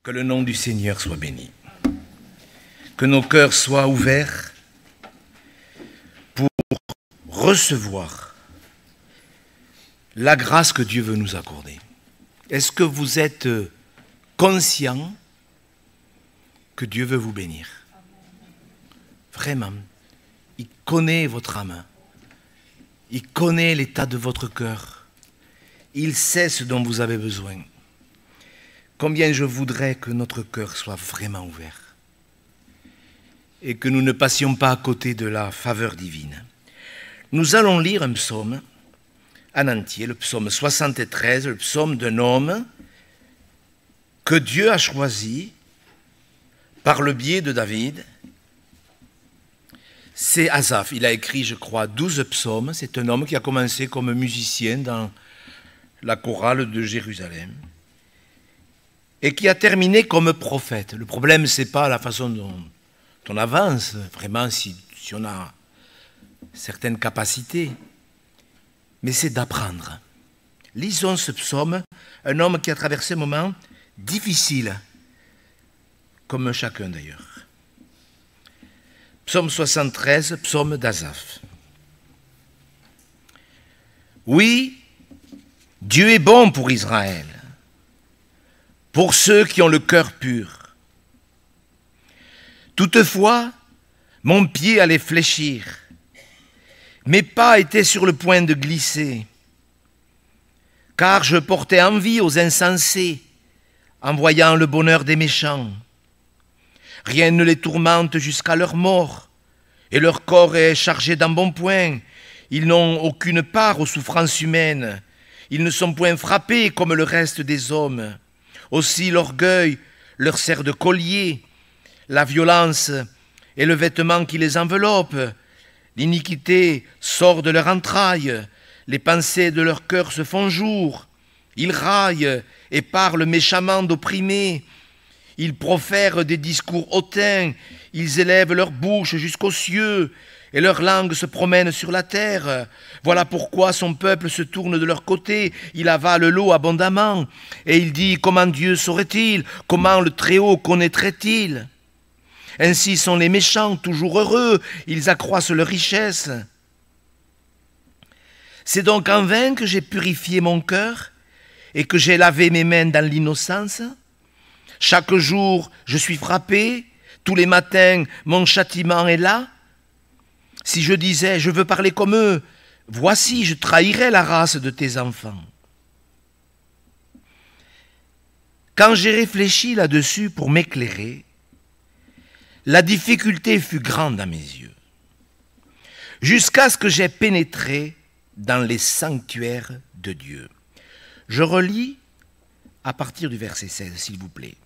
Que le nom du Seigneur soit béni. Que nos cœurs soient ouverts pour recevoir la grâce que Dieu veut nous accorder. Est-ce que vous êtes conscient que Dieu veut vous bénir? Vraiment. Il connaît votre âme. Il connaît l'état de votre cœur. Il sait ce dont vous avez besoin. Combien je voudrais que notre cœur soit vraiment ouvert et que nous ne passions pas à côté de la faveur divine. Nous allons lire un psaume en entier, le psaume 73, le psaume d'un homme que Dieu a choisi par le biais de David. C'est Asaph. Il a écrit, je crois, 12 psaumes. C'est un homme qui a commencé comme musicien dans la chorale de Jérusalem et qui a terminé comme prophète. Le problème, ce n'est pas la façon dont on avance, vraiment, si on a certaines capacités, mais c'est d'apprendre. Lisons ce psaume, un homme qui a traversé un moment difficile, comme chacun d'ailleurs. Psaume 73, psaume d'Asaph. Oui, Dieu est bon pour Israël, pour ceux qui ont le cœur pur. Toutefois, mon pied allait fléchir, mes pas étaient sur le point de glisser, car je portais envie aux insensés en voyant le bonheur des méchants. Rien ne les tourmente jusqu'à leur mort, et leur corps est chargé d'embonpoint. Ils n'ont aucune part aux souffrances humaines, ils ne sont point frappés comme le reste des hommes. Aussi l'orgueil leur sert de collier, la violence est le vêtement qui les enveloppe, l'iniquité sort de leur entraille, les pensées de leur cœur se font jour, ils raillent et parlent méchamment d'opprimés, ils profèrent des discours hautains, ils élèvent leur bouche jusqu'aux cieux, et leur langue se promène sur la terre. Voilà pourquoi son peuple se tourne de leur côté, il avale l'eau abondamment, et il dit, comment Dieu saurait-il? Comment le Très-Haut connaîtrait-il? Ainsi sont les méchants, toujours heureux, ils accroissent leur richesse. C'est donc en vain que j'ai purifié mon cœur, et que j'ai lavé mes mains dans l'innocence. Chaque jour, je suis frappé, tous les matins, mon châtiment est là. Si je disais, je veux parler comme eux, voici, je trahirais la race de tes enfants. Quand j'ai réfléchi là-dessus pour m'éclairer, la difficulté fut grande à mes yeux, jusqu'à ce que j'ai pénétré dans les sanctuaires de Dieu. Je relis à partir du verset 16, s'il vous plaît,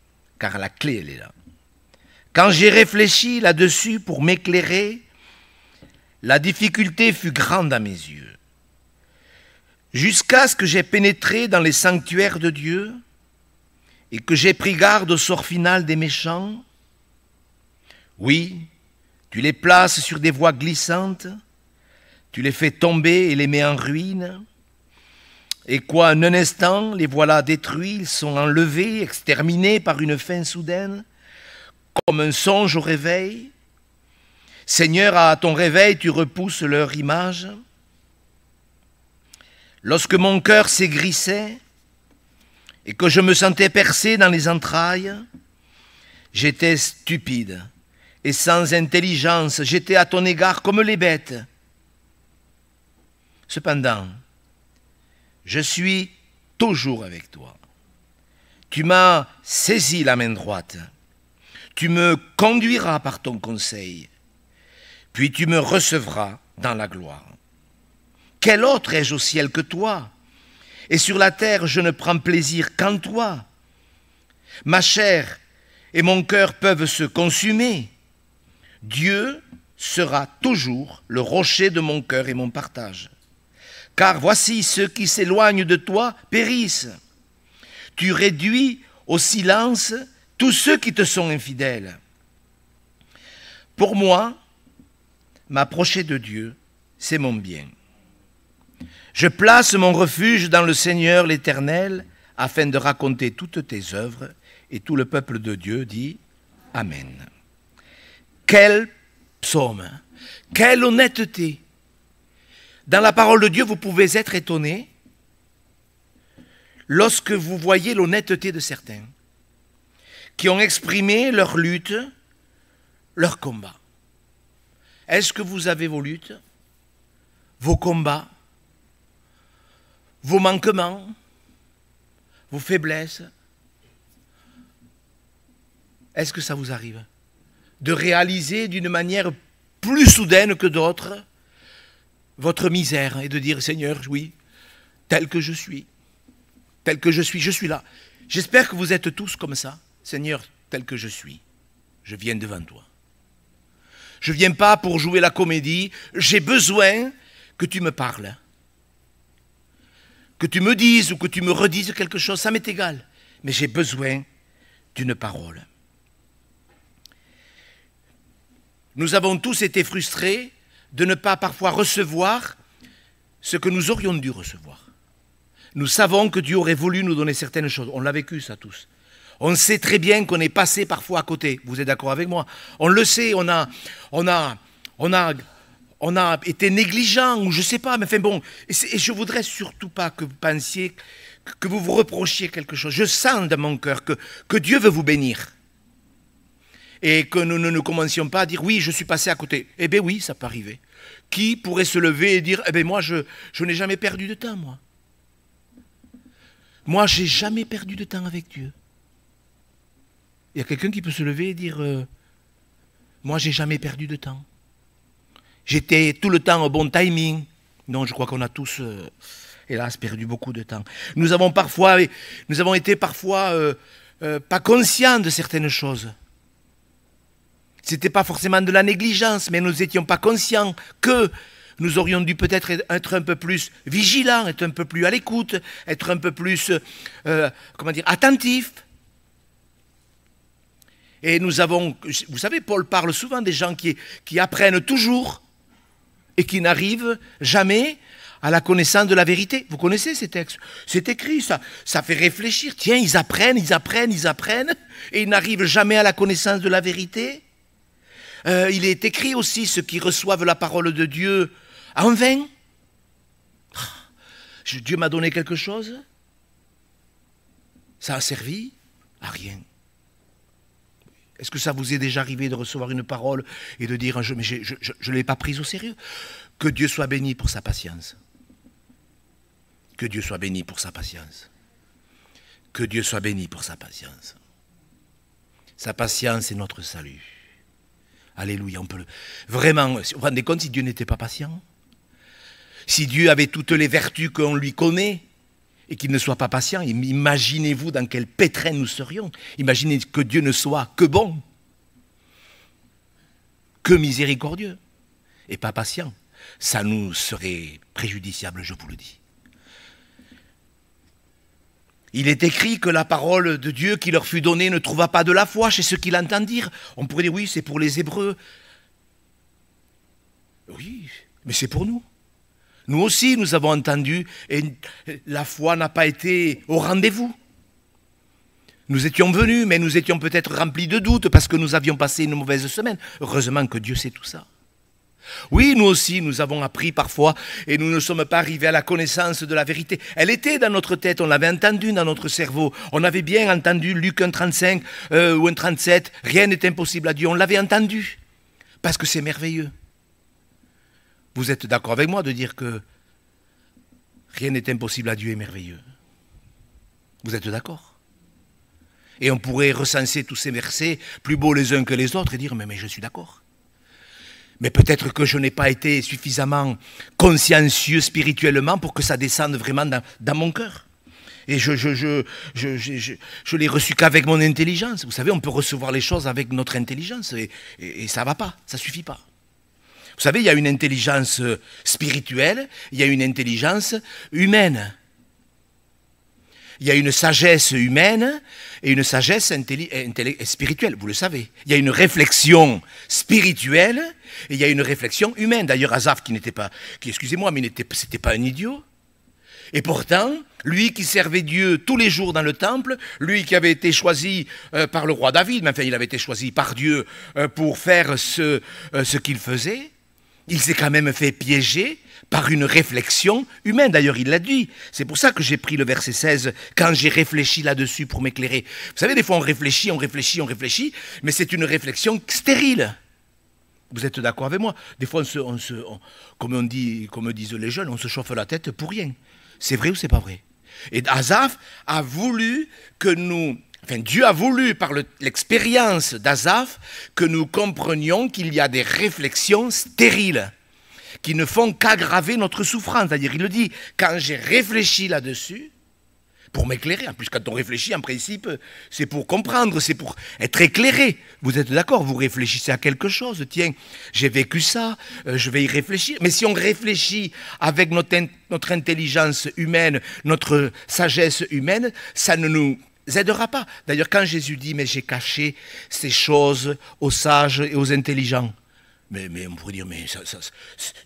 car la clé, elle est là. Quand j'ai réfléchi là-dessus pour m'éclairer, la difficulté fut grande à mes yeux, jusqu'à ce que j'ai pénétré dans les sanctuaires de Dieu et que j'ai pris garde au sort final des méchants. Oui, tu les places sur des voies glissantes, tu les fais tomber et les mets en ruine. Et quoi, en un instant, les voilà détruits, ils sont enlevés, exterminés par une fin soudaine, comme un songe au réveil. Seigneur, à ton réveil, tu repousses leur image. Lorsque mon cœur s'aigrissait et que je me sentais percé dans les entrailles, j'étais stupide et sans intelligence, j'étais à ton égard comme les bêtes. Cependant, je suis toujours avec toi. Tu m'as saisi la main droite. Tu me conduiras par ton conseil. Puis tu me recevras dans la gloire. Quel autre ai-je au ciel que toi? Et sur la terre, je ne prends plaisir qu'en toi. Ma chair et mon cœur peuvent se consumer. Dieu sera toujours le rocher de mon cœur et mon partage. Car voici, ceux qui s'éloignent de toi périssent. Tu réduis au silence tous ceux qui te sont infidèles. Pour moi, m'approcher de Dieu, c'est mon bien. Je place mon refuge dans le Seigneur l'Éternel, afin de raconter toutes tes œuvres Et tout le peuple de Dieu dit Amen. Quel psaume, quelle honnêteté. Dans la parole de Dieu, vous pouvez être étonné lorsque vous voyez l'honnêteté de certains qui ont exprimé leur lutte, leur combat. Est-ce que vous avez vos luttes, vos combats, vos manquements, vos faiblesses? Est-ce que ça vous arrive de réaliser d'une manière plus soudaine que d'autres votre misère et de dire, Seigneur, oui, tel que je suis là. J'espère que vous êtes tous comme ça. Seigneur, tel que je suis, je viens devant toi. Je ne viens pas pour jouer la comédie, j'ai besoin que tu me parles. Que tu me dises ou que tu me redises quelque chose, ça m'est égal. Mais j'ai besoin d'une parole. Nous avons tous été frustrés de ne pas parfois recevoir ce que nous aurions dû recevoir. Nous savons que Dieu aurait voulu nous donner certaines choses. On l'a vécu ça tous. On sait très bien qu'on est passé parfois à côté. Vous êtes d'accord avec moi? On le sait, on a été négligent ou je ne sais pas. Mais enfin bon, et je ne voudrais surtout pas que vous pensiez, que vous vous reprochiez quelque chose. Je sens dans mon cœur que Dieu veut vous bénir. Et que nous ne commencions pas à dire, oui, je suis passé à côté. Eh bien oui, ça peut arriver. Qui pourrait se lever et dire, eh bien moi, je n'ai jamais perdu de temps, moi. Moi, je n'ai jamais perdu de temps avec Dieu. Il y a quelqu'un qui peut se lever et dire, moi, je n'ai jamais perdu de temps. J'étais tout le temps au bon timing. Non, je crois qu'on a tous, hélas, perdu beaucoup de temps. Nous avons été parfois pas conscients de certaines choses. Ce n'était pas forcément de la négligence, mais nous n'étions pas conscients que nous aurions dû peut-être être un peu plus vigilants, être un peu plus à l'écoute, être un peu plus, attentifs. Et nous avons, vous savez, Paul parle souvent des gens qui apprennent toujours et qui n'arrivent jamais à la connaissance de la vérité. Vous connaissez ces textes? C'est écrit, ça fait réfléchir. Tiens, ils apprennent, et ils n'arrivent jamais à la connaissance de la vérité. Il est écrit aussi, ceux qui reçoivent la parole de Dieu en vain. Dieu m'a donné quelque chose. Ça a servi à rien. Est-ce que ça vous est déjà arrivé de recevoir une parole et de dire, mais je ne l'ai pas prise au sérieux? Que Dieu soit béni pour sa patience. Que Dieu soit béni pour sa patience. Que Dieu soit béni pour sa patience. Sa patience est notre salut. Alléluia, on peut le... Vraiment, vous vous rendez compte si Dieu n'était pas patient? Si Dieu avait toutes les vertus qu'on lui connaît et qu'il ne soit pas patient, imaginez-vous dans quel pétrin nous serions. Imaginez que Dieu ne soit que bon, que miséricordieux et pas patient. Ça nous serait préjudiciable, je vous le dis. Il est écrit que la parole de Dieu qui leur fut donnée ne trouva pas de la foi chez ceux qui l'entendirent. On pourrait dire, oui, c'est pour les Hébreux. Oui, mais c'est pour nous. Nous aussi, nous avons entendu et la foi n'a pas été au rendez-vous. Nous étions venus, mais nous étions peut-être remplis de doutes parce que nous avions passé une mauvaise semaine. Heureusement que Dieu sait tout ça. Oui, nous aussi, nous avons appris parfois et nous ne sommes pas arrivés à la connaissance de la vérité. Elle était dans notre tête, on l'avait entendue dans notre cerveau. On avait bien entendu Luc 1,35 ou 1,37, rien n'est impossible à Dieu. On l'avait entendu parce que c'est merveilleux. Vous êtes d'accord avec moi de dire que rien n'est impossible à Dieu et merveilleux? Vous êtes d'accord? Et on pourrait recenser tous ces versets, plus beaux les uns que les autres, et dire, mais je suis d'accord. Mais peut-être que je n'ai pas été suffisamment consciencieux spirituellement pour que ça descende vraiment dans mon cœur. Et je l'ai reçu qu'avec mon intelligence. Vous savez, on peut recevoir les choses avec notre intelligence et ça ne va pas, ça ne suffit pas. Vous savez, il y a une intelligence spirituelle, il y a une intelligence humaine. Il y a une sagesse humaine et une sagesse spirituelle, vous le savez. Il y a une réflexion spirituelle et il y a une réflexion humaine. D'ailleurs, Asaph, excusez-moi, mais c'était pas un idiot. Et pourtant, lui qui servait Dieu tous les jours dans le temple, lui qui avait été choisi par le roi David, mais enfin il avait été choisi par Dieu pour faire ce qu'il faisait, il s'est quand même fait piéger par une réflexion humaine. D'ailleurs, il l'a dit. C'est pour ça que j'ai pris le verset 16, quand j'ai réfléchi là-dessus pour m'éclairer. Vous savez, des fois on réfléchit, mais c'est une réflexion stérile. Vous êtes d'accord avec moi? Des fois, comme disent les jeunes, on se chauffe la tête pour rien. C'est vrai ou c'est pas vrai? Et Asaph a voulu que nous... Enfin, Dieu a voulu, par l'expérience d'Asaph, que nous comprenions qu'il y a des réflexions stériles qui ne font qu'aggraver notre souffrance. C'est-à-dire, il le dit, quand j'ai réfléchi là-dessus, pour m'éclairer. En plus, quand on réfléchit, en principe, c'est pour comprendre, c'est pour être éclairé. Vous êtes d'accord? Vous réfléchissez à quelque chose. Tiens, j'ai vécu ça, je vais y réfléchir. Mais si on réfléchit avec notre intelligence humaine, notre sagesse humaine, ça ne nous aidera pas. D'ailleurs, quand Jésus dit « mais j'ai caché ces choses aux sages et aux intelligents », mais on pourrait dire, mais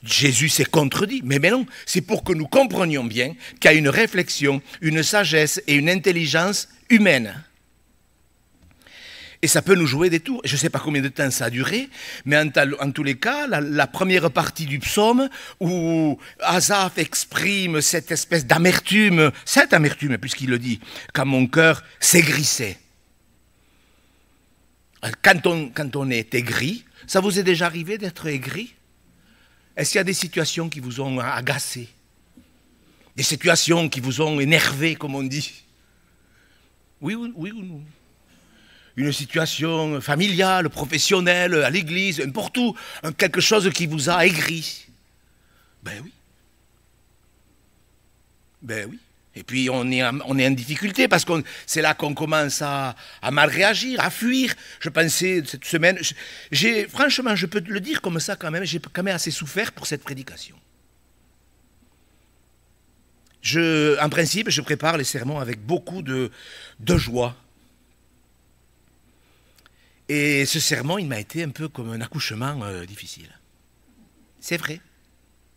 Jésus s'est contredit. Mais non, c'est pour que nous comprenions bien qu'il y a une réflexion, une sagesse et une intelligence humaine. Et ça peut nous jouer des tours. Je ne sais pas combien de temps ça a duré, mais en tous les cas, la première partie du psaume, où Asaph exprime cette espèce d'amertume, puisqu'il le dit, quand mon cœur s'aigrissait. Quand on est aigri, ça vous est déjà arrivé d'être aigri? Est-ce qu'il y a des situations qui vous ont agacé? Des situations qui vous ont énervé, comme on dit? Oui ou non? Une situation familiale, professionnelle, à l'église, n'importe où, quelque chose qui vous a aigri. Ben oui. Ben oui. Et puis on est en difficulté parce que c'est là qu'on commence à mal réagir, à fuir. Je pensais cette semaine, franchement, je peux le dire comme ça quand même, j'ai quand même assez souffert pour cette prédication. En principe, je prépare les sermons avec beaucoup de joie. Et ce sermon, il m'a été un peu comme un accouchement difficile. C'est vrai,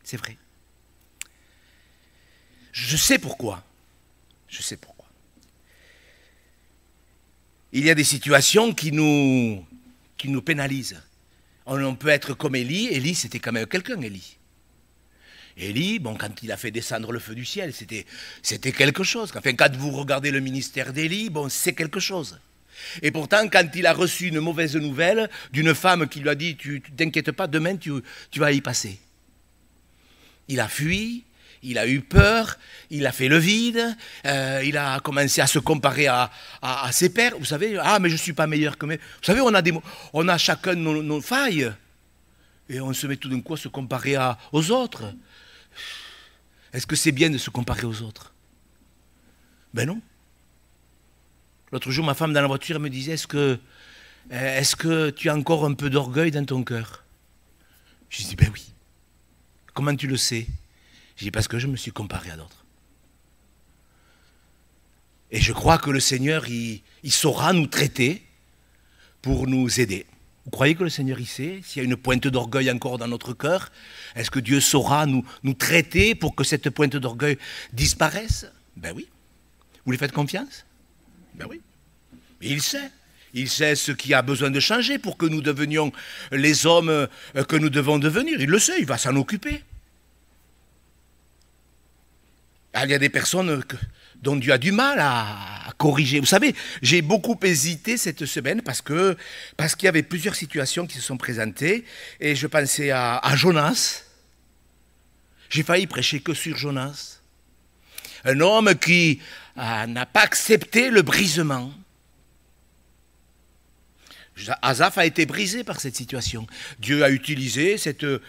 c'est vrai. Je sais pourquoi. Je sais pourquoi. Il y a des situations qui nous pénalisent. On peut être comme Élie. Élie, c'était quand même quelqu'un, Élie. Élie, bon, quand il a fait descendre le feu du ciel, c'était quelque chose. Enfin, quand vous regardez le ministère d'Élie, bon, c'est quelque chose. Et pourtant, quand il a reçu une mauvaise nouvelle d'une femme qui lui a dit « Tu t'inquiètes pas, demain tu vas y passer », il a fui. Il a eu peur, il a fait le vide, il a commencé à se comparer à ses pairs. Vous savez, ah mais je ne suis pas meilleur que mes... Vous savez, on a chacun nos failles. Et on se met tout d'un coup à se comparer aux autres. Est-ce que c'est bien de se comparer aux autres? Ben non. L'autre jour, ma femme dans la voiture me disait, est-ce que tu as encore un peu d'orgueil dans ton cœur? Je dis, ben oui. Comment tu le sais? Je dis parce que je me suis comparé à d'autres. Et je crois que le Seigneur, il saura nous traiter pour nous aider. Vous croyez que le Seigneur, il sait s'il y a une pointe d'orgueil encore dans notre cœur? Est-ce que Dieu saura nous traiter pour que cette pointe d'orgueil disparaisse? Ben oui. Vous lui faites confiance? Ben oui. Et il sait. Il sait ce qui a besoin de changer pour que nous devenions les hommes que nous devons devenir. Il le sait, il va s'en occuper. Il y a des personnes dont Dieu a du mal à corriger. Vous savez, j'ai beaucoup hésité cette semaine parce qu'il y avait plusieurs situations qui se sont présentées. Et je pensais à Jonas. J'ai failli prêcher que sur Jonas. Un homme qui n'a pas accepté le brisement. Asaph a été brisé par cette situation. Dieu a utilisé ce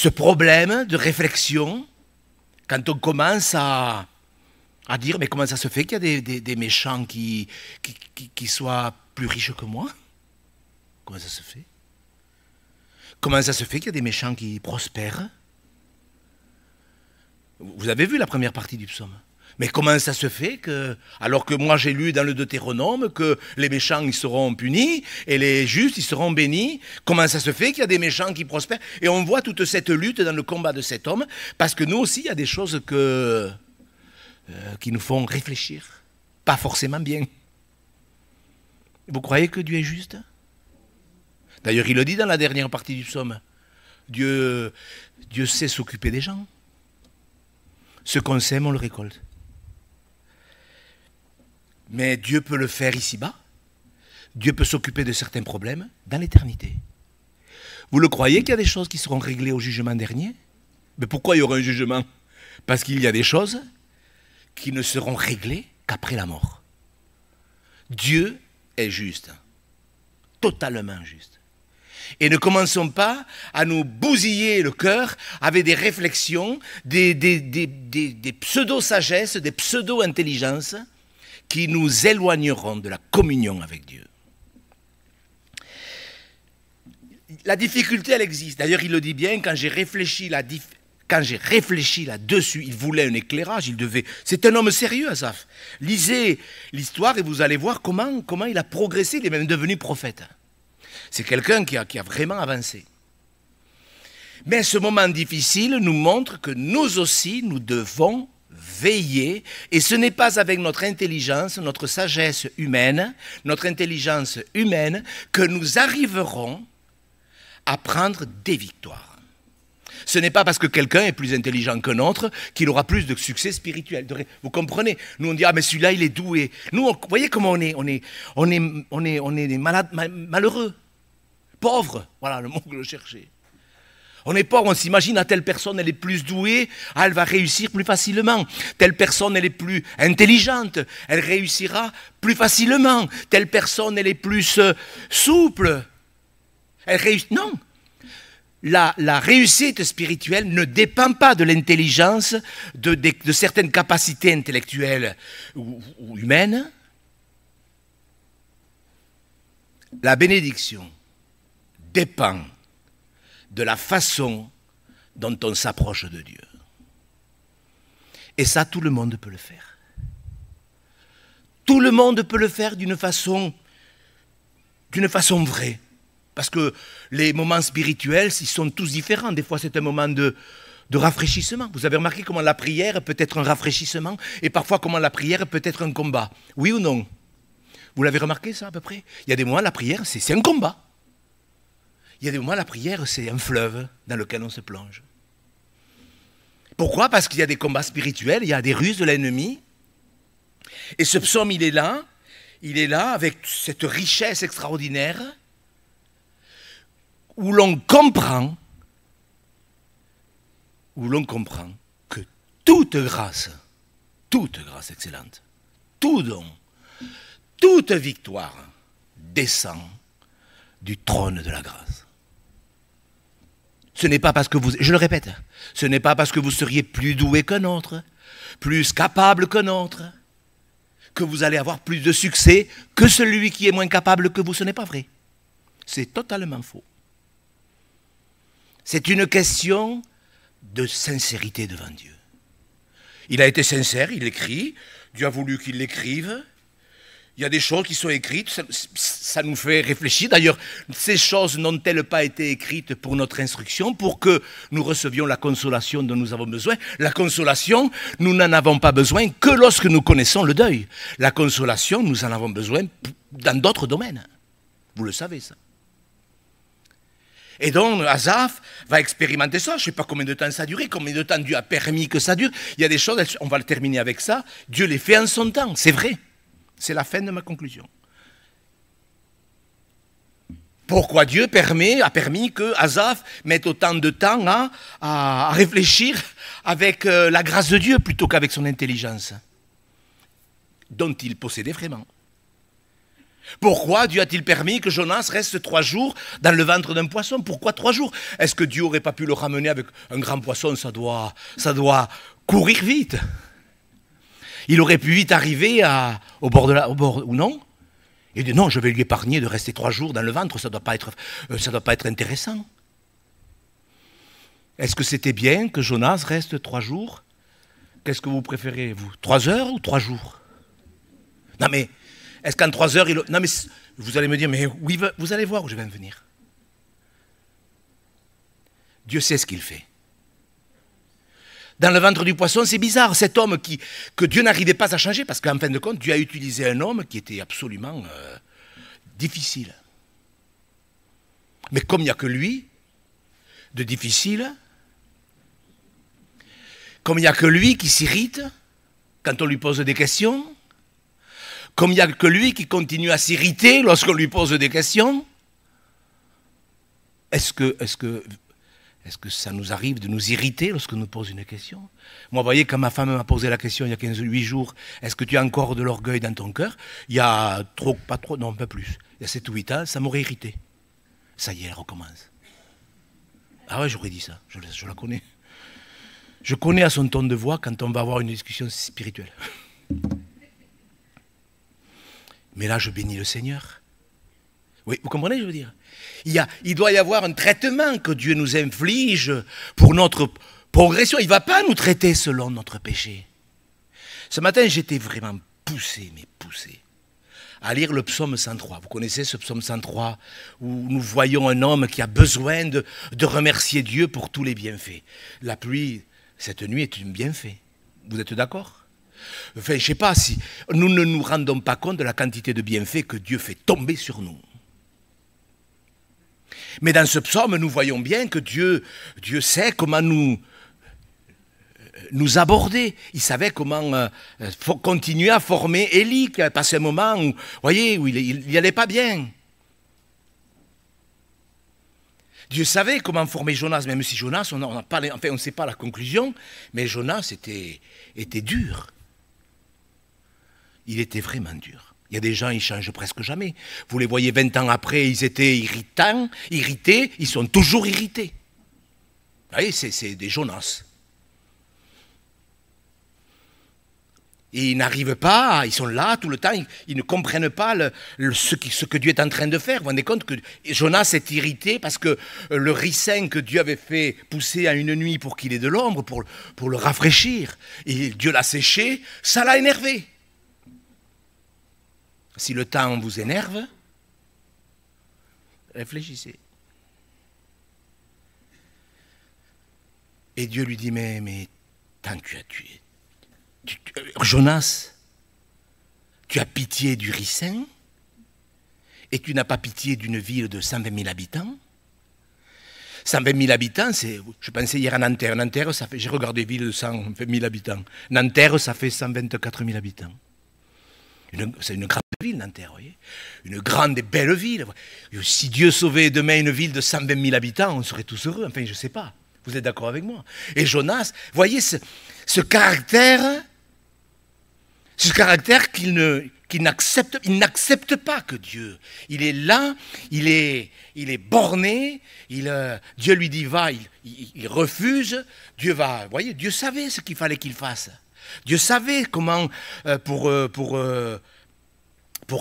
problème de réflexion. Quand on commence à dire, mais comment ça se fait qu'il y a des méchants qui soient plus riches que moi? Comment ça se fait? Comment ça se fait qu'il y a des méchants qui prospèrent? Vous avez vu la première partie du psaume? Mais comment ça se fait que, alors que moi j'ai lu dans le Deutéronome que les méchants ils seront punis et les justes ils seront bénis, comment ça se fait qu'il y a des méchants qui prospèrent? Et on voit toute cette lutte dans le combat de cet homme, parce que nous aussi il y a des choses qui nous font réfléchir, pas forcément bien. Vous croyez que Dieu est juste? D'ailleurs il le dit dans la dernière partie du psaume, Dieu sait s'occuper des gens. Ce qu'on sème on le récolte. Mais Dieu peut le faire ici-bas. Dieu peut s'occuper de certains problèmes dans l'éternité. Vous le croyez qu'il y a des choses qui seront réglées au jugement dernier? Mais pourquoi il y aura un jugement? Parce qu'il y a des choses qui ne seront réglées qu'après la mort. Dieu est juste. Totalement juste. Et ne commençons pas à nous bousiller le cœur avec des réflexions, des pseudo-sagesses, des pseudo-intelligences qui nous éloigneront de la communion avec Dieu. La difficulté, elle existe. D'ailleurs, il le dit bien, quand j'ai réfléchi là-dessus, il voulait un éclairage, c'est un homme sérieux, Asaph. Lisez l'histoire et vous allez voir comment il a progressé, il est même devenu prophète. C'est quelqu'un qui a vraiment avancé. Mais ce moment difficile nous montre que nous aussi, nous devons veiller, et ce n'est pas avec notre intelligence, notre sagesse humaine, notre intelligence humaine, que nous arriverons à prendre des victoires. Ce n'est pas parce que quelqu'un est plus intelligent qu'un autre qu'il aura plus de succès spirituel. Vous comprenez? Nous on dit, ah mais celui-là il est doué. Nous, vous voyez comment on est malade, malheureux, pauvre, voilà le mot que je cherchais. On est pauvre, on s'imagine, à telle personne, elle est plus douée, elle va réussir plus facilement. Telle personne, elle est plus intelligente, elle réussira plus facilement. Telle personne, elle est plus souple. Elle réussit. Non. La réussite spirituelle ne dépend pas de l'intelligence, de certaines capacités intellectuelles ou humaines. La bénédiction dépend de la façon dont on s'approche de Dieu. Et ça, tout le monde peut le faire. Tout le monde peut le faire d'une façon vraie. Parce que les moments spirituels, ils sont tous différents. Des fois, c'est un moment de rafraîchissement. Vous avez remarqué comment la prière peut être un rafraîchissement et parfois comment la prière peut être un combat. Oui ou non? Vous l'avez remarqué ça à peu près? Il y a des moments, la prière, c'est un combat. Il y a des moments, la prière, c'est un fleuve dans lequel on se plonge. Pourquoi? Parce qu'il y a des combats spirituels, il y a des ruses de l'ennemi. Et ce psaume, il est là avec cette richesse extraordinaire où l'on comprend que toute grâce excellente, tout don, toute victoire descend du trône de la grâce. Ce n'est pas parce que je le répète, ce n'est pas parce que vous seriez plus doué qu'un autre, plus capable qu'un autre, que vous allez avoir plus de succès que celui qui est moins capable que vous. Ce n'est pas vrai. C'est totalement faux. C'est une question de sincérité devant Dieu. Il a été sincère, il écrit, Dieu a voulu qu'il l'écrive. Il y a des choses qui sont écrites, ça nous fait réfléchir. D'ailleurs, ces choses n'ont-elles pas été écrites pour notre instruction, pour que nous recevions la consolation dont nous avons besoin? La consolation, nous n'en avons pas besoin que lorsque nous connaissons le deuil. La consolation, nous en avons besoin dans d'autres domaines. Vous le savez, ça. Et donc, Asaph va expérimenter ça. Je ne sais pas combien de temps ça a duré, combien de temps Dieu a permis que ça dure. Il y a des choses, on va le terminer avec ça. Dieu les fait en son temps, c'est vrai. C'est la fin de ma conclusion. Pourquoi Dieu a permis que Asaph mette autant de temps à réfléchir avec la grâce de Dieu plutôt qu'avec son intelligence, dont il possédait vraiment? Pourquoi Dieu a-t-il permis que Jonas reste 3 jours dans le ventre d'un poisson? Pourquoi 3 jours? Est-ce que Dieu n'aurait pas pu le ramener avec un grand poisson? Ça doit courir vite. Il aurait pu vite arriver au bord ou non? Il dit non, je vais lui épargner de rester 3 jours dans le ventre, ça doit pas être intéressant. Est-ce que c'était bien que Jonas reste 3 jours qu'est-ce que vous préférez, vous? 3 heures ou 3 jours? Non mais, est-ce qu'en 3 heures, non mais, vous allez me dire, mais oui, vous allez voir où je vais en venir. Dieu sait ce qu'il fait. Dans le ventre du poisson, c'est bizarre, cet homme que Dieu n'arrivait pas à changer, parce qu'en fin de compte, Dieu a utilisé un homme qui était absolument difficile. Mais comme il n'y a que lui, de difficile, comme il n'y a que lui qui s'irrite quand on lui pose des questions, comme il n'y a que lui qui continue à s'irriter lorsqu'on lui pose des questions, est-ce que ça nous arrive de nous irriter lorsqu'on nous pose une question? Moi, vous voyez, quand ma femme m'a posé la question il y a 8 jours, est-ce que tu as encore de l'orgueil dans ton cœur? Il y a pas trop, non, un peu plus. Il y a 7 ou 8 ans, ça m'aurait irrité. Ça y est, elle recommence. Ah ouais, j'aurais dit ça, je la connais. Je connais à son ton de voix quand on va avoir une discussion spirituelle. Mais là, je bénis le Seigneur. Oui, vous comprenez, je veux dire? Il doit y avoir un traitement que Dieu nous inflige pour notre progression. Il ne va pas nous traiter selon notre péché. Ce matin, j'étais vraiment poussé à lire le psaume 103. Vous connaissez ce psaume 103 où nous voyons un homme qui a besoin de remercier Dieu pour tous les bienfaits. La pluie, cette nuit, est un bienfait. Vous êtes d'accord? Enfin, je ne sais pas si nous ne nous rendons pas compte de la quantité de bienfaits que Dieu fait tomber sur nous. Mais dans ce psaume, nous voyons bien que Dieu sait comment nous aborder. Il savait comment continuer à former Élie, qui a passé un moment où, voyez, où il n'y allait pas bien. Dieu savait comment former Jonas, même si Jonas, on ne sait pas la conclusion, mais Jonas était dur. Il était vraiment dur. Il y a des gens, ils changent presque jamais. Vous les voyez 20 ans après, ils étaient irrités, ils sont toujours irrités. Vous voyez, c'est des Jonas. Et ils n'arrivent pas, ils sont là tout le temps, ils ne comprennent pas ce que Dieu est en train de faire. Vous vous rendez compte que Jonas est irrité parce que le ricin que Dieu avait fait pousser à une nuit pour qu'il ait de l'ombre, pour le rafraîchir, et Dieu l'a séché, ça l'a énervé. Si le temps vous énerve, réfléchissez. Et Dieu lui dit, mais tant que tu as tué, Jonas, tu as pitié du ricin et tu n'as pas pitié d'une ville de 120 000 habitants. 120 000 habitants, je pensais hier à Nanterre. Nanterre, j'ai regardé ville de 120 000 habitants. Nanterre, ça fait 124 000 habitants. C'est une grande ville, Nanterre, vous voyez. Une grande et belle ville. Si Dieu sauvait demain une ville de 120 000 habitants, on serait tous heureux. Enfin, je ne sais pas. Vous êtes d'accord avec moi? Et Jonas, voyez ce caractère qu'il n'accepte pas que Dieu. Il est là, il est borné, Dieu lui dit va, il refuse, Dieu va. Vous voyez, Dieu savait ce qu'il fallait qu'il fasse. Dieu savait comment, pour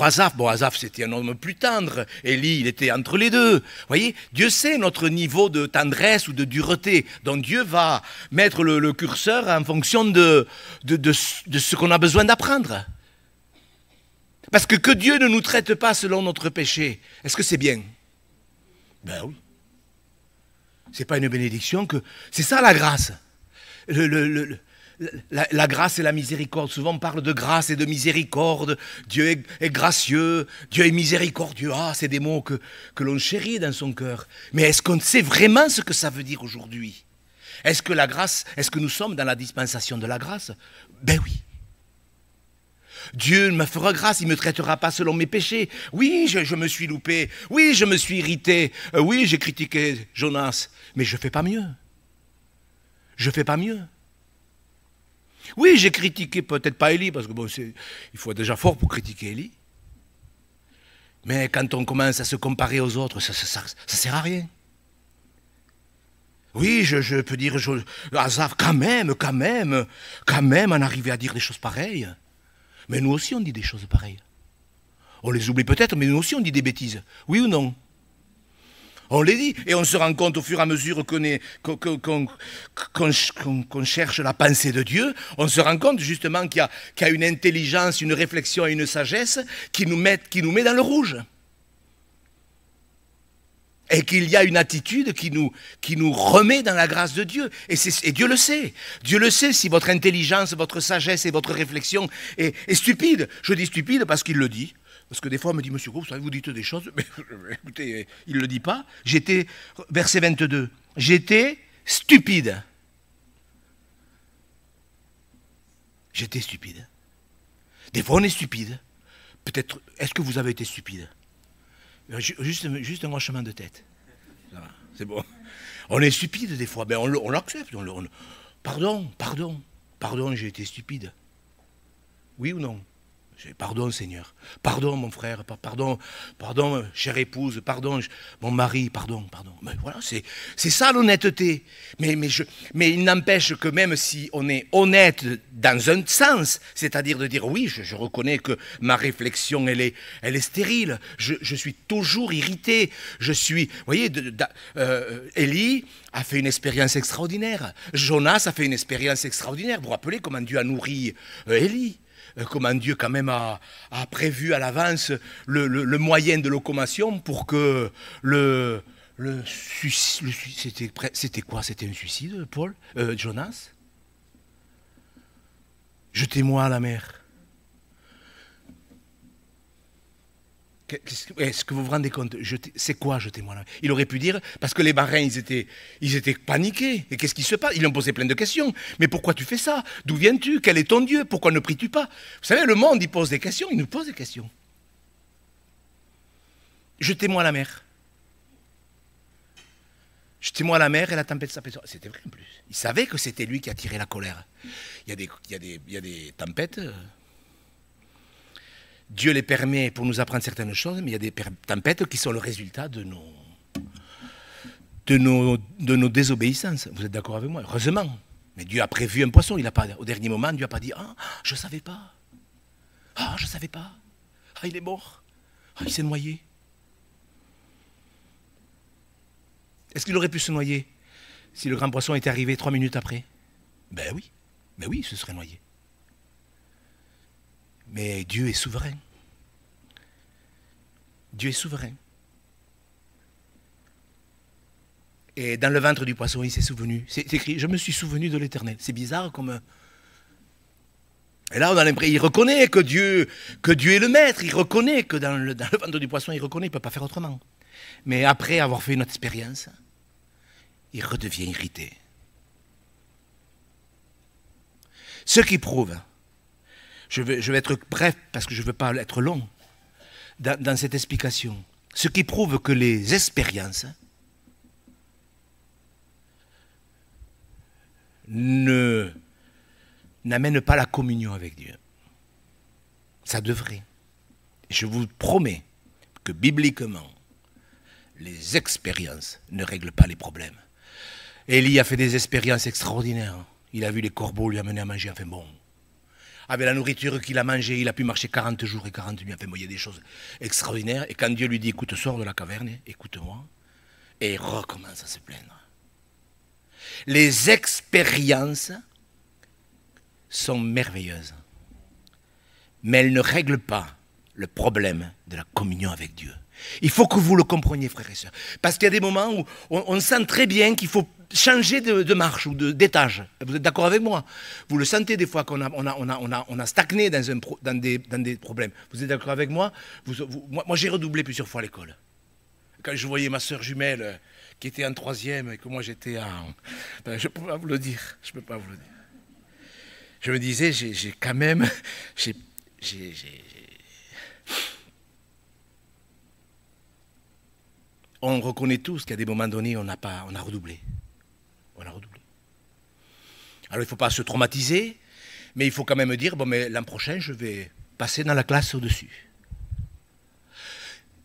Asaph, bon, Asaph c'était un homme plus tendre, Élie il était entre les deux. Vous voyez, Dieu sait notre niveau de tendresse ou de dureté, donc Dieu va mettre le curseur en fonction de ce qu'on a besoin d'apprendre. Parce que Dieu ne nous traite pas selon notre péché, est-ce que c'est bien? Ben oui. C'est pas une bénédiction que... C'est ça la grâce. La grâce et la miséricorde, souvent on parle de grâce et de miséricorde, Dieu est gracieux, Dieu est miséricordieux, c'est des mots que l'on chérit dans son cœur. Mais est-ce qu'on sait vraiment ce que ça veut dire aujourd'hui? Est-ce que nous sommes dans la dispensation de la grâce? Ben oui. Dieu me fera grâce, il ne me traitera pas selon mes péchés. Oui, je me suis loupé, oui, je me suis irrité, oui, j'ai critiqué Jonas, mais je ne fais pas mieux. Je ne fais pas mieux. Oui, j'ai critiqué peut-être pas Élie, parce que bon, il faut être déjà fort pour critiquer Élie. Mais quand on commence à se comparer aux autres, ça ne sert à rien. Oui, je peux dire, Asaph, quand même, on arrivait à dire des choses pareilles. Mais nous aussi, on dit des choses pareilles. On les oublie peut-être, mais nous aussi, on dit des bêtises. Oui ou non? On les dit. Et on se rend compte au fur et à mesure qu'on cherche la pensée de Dieu, on se rend compte justement qu'il y a une intelligence, une réflexion et une sagesse qui nous met dans le rouge. Et qu'il y a une attitude qui nous remet dans la grâce de Dieu. Et Dieu le sait. Dieu le sait si votre intelligence, votre sagesse et votre réflexion est stupide. Je dis stupide parce qu'il le dit. Parce que des fois, on me dit, Monsieur Gros, vous dites des choses, mais écoutez, il ne le dit pas. Verset 22, j'étais stupide. J'étais stupide. Des fois, on est stupide. Peut-être, est-ce que vous avez été stupide? Juste un hochement de tête. Ça va, c'est bon. On est stupide des fois, mais on l'accepte. Pardon, j'ai été stupide. Oui ou non? Pardon, Seigneur. Pardon, mon frère. Pardon, chère épouse. Pardon, mon mari. Pardon. Mais voilà, c'est ça l'honnêteté. Mais il n'empêche que même si on est honnête dans un sens, c'est-à-dire de dire oui, je reconnais que ma réflexion, elle est stérile. Je suis toujours irrité. Vous voyez, Élie a fait une expérience extraordinaire. Jonas a fait une expérience extraordinaire. Vous vous rappelez comment Dieu a nourri Élie? Comment Dieu quand même a prévu à l'avance le moyen de locomotion pour que c'était quoi? C'était un suicide, Jonas? Jetez-moi à la mer. Est-ce que vous vous rendez compte? C'est quoi jetez-moi à la mer? Il aurait pu dire, parce que les marins, ils étaient paniqués. Et qu'est-ce qui se passe? Ils lui ont posé plein de questions. Mais pourquoi tu fais ça? D'où viens-tu? Quel est ton Dieu? Pourquoi ne pries-tu pas? Vous savez, le monde, il pose des questions, il nous pose des questions. Jetez-moi à la mer. Jetez-moi à la mer et la tempête s'apaisera. C'était vrai en plus. Il savait que c'était lui qui attirait la colère. Il y a des tempêtes. Dieu les permet pour nous apprendre certaines choses, mais il y a des tempêtes qui sont le résultat de nos désobéissances. Vous êtes d'accord avec moi? Heureusement. Mais Dieu a prévu un poisson. Au dernier moment, Dieu n'a pas dit « Ah, je ne savais pas. Ah, je ne savais pas. Ah, il est mort. Ah, il s'est noyé. » Est-ce qu'il aurait pu se noyer si le grand poisson était arrivé 3 minutes après? Ben oui, il se serait noyé. Mais Dieu est souverain. Dieu est souverain. Et dans le ventre du poisson, il s'est souvenu. C'est écrit, je me suis souvenu de l'Éternel. C'est bizarre comme... Et là, on a l'impression, il reconnaît que Dieu est le maître. Il reconnaît que dans le ventre du poisson, il reconnaît, il ne peut pas faire autrement. Mais après avoir fait une autre expérience, il redevient irrité. Ce qui prouve... Je vais être bref parce que je ne veux pas être long dans cette explication. Ce qui prouve que les expériences n'amènent pas la communion avec Dieu. Ça devrait. Je vous promets que bibliquement, les expériences ne règlent pas les problèmes. Élie a fait des expériences extraordinaires. Il a vu les corbeaux lui amener à manger. Enfin bon. Avec la nourriture qu'il a mangée, il a pu marcher 40 jours et 40 nuits. Enfin, il y a des choses extraordinaires. Et quand Dieu lui dit, écoute, sors de la caverne, écoute-moi, et il recommence à se plaindre. Les expériences sont merveilleuses, mais elles ne règlent pas le problème de la communion avec Dieu. Il faut que vous le compreniez, frères et sœurs. Parce qu'il y a des moments où on sent très bien qu'il faut changer de marche ou d'étage. Vous êtes d'accord avec moi? Vous le sentez des fois qu'on a stagné dans des problèmes. Vous êtes d'accord avec moi? Moi, j'ai redoublé plusieurs fois à l'école. Quand je voyais ma sœur jumelle qui était en 3e et que moi j'étais en... je ne peux pas vous le dire. Je ne peux pas vous le dire. Je me disais, j'ai quand même... On reconnaît tous qu'à des moments donnés, on a redoublé. On a redoublé. Alors il ne faut pas se traumatiser, mais il faut quand même dire, bon, mais l'an prochain, je vais passer dans la classe au-dessus.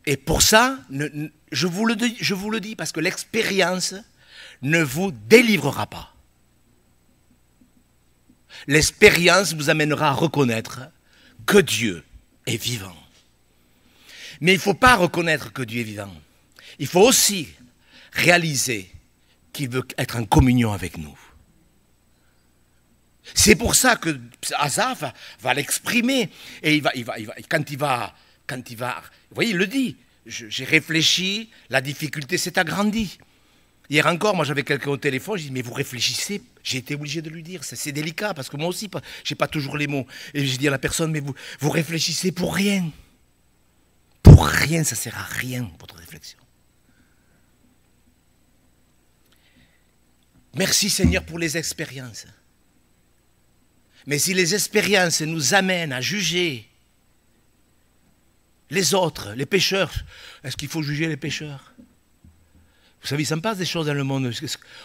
Et pour ça, je vous le dis, parce que l'expérience ne vous délivrera pas. L'expérience vous amènera à reconnaître que Dieu est vivant. Mais il ne faut pas reconnaître que Dieu est vivant. Il faut aussi réaliser qu'il veut être en communion avec nous. C'est pour ça que Asaph va l'exprimer. Et quand il va, vous voyez, il le dit, j'ai réfléchi, la difficulté s'est agrandie. Hier encore, moi j'avais quelqu'un au téléphone, je dis mais vous réfléchissez, j'ai été obligé de lui dire, c'est délicat parce que moi aussi, je n'ai pas toujours les mots. Et je dis à la personne, mais vous réfléchissez pour rien. Pour rien, ça ne sert à rien, votre réflexion. Merci Seigneur pour les expériences. Mais si les expériences nous amènent à juger les autres, les pécheurs, est-ce qu'il faut juger les pécheurs? Vous savez, il s'en passe des choses dans le monde.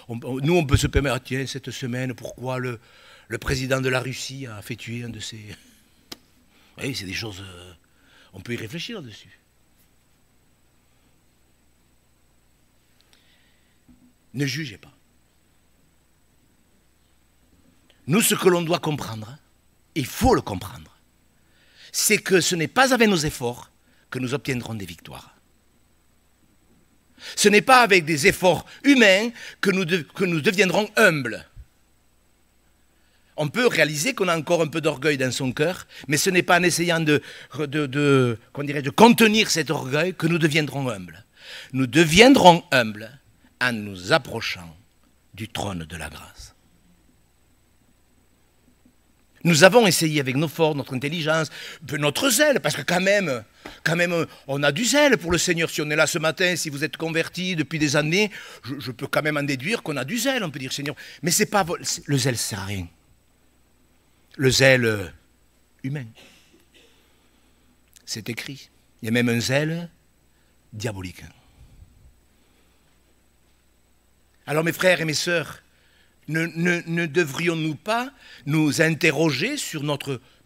Nous, on peut se permettre, ah, tiens, cette semaine, pourquoi le président de la Russie a fait tuer un de ses... Oui, c'est des choses... on peut y réfléchir dessus. Ne jugez pas. Nous, ce que l'on doit comprendre, il faut le comprendre, c'est que ce n'est pas avec nos efforts que nous obtiendrons des victoires. Ce n'est pas avec des efforts humains que nous deviendrons humbles. On peut réaliser qu'on a encore un peu d'orgueil dans son cœur, mais ce n'est pas en essayant de contenir cet orgueil que nous deviendrons humbles. Nous deviendrons humbles en nous approchant du trône de la grâce. Nous avons essayé avec nos forces, notre intelligence, notre zèle, parce que quand même, on a du zèle pour le Seigneur. Si on est là ce matin, si vous êtes convertis depuis des années, je peux quand même en déduire qu'on a du zèle, on peut dire Seigneur. Mais c'est pas le zèle ne sert à rien. Le zèle humain. C'est écrit. Il y a même un zèle diabolique. Alors mes frères et mes sœurs, ne devrions-nous pas nous interroger sur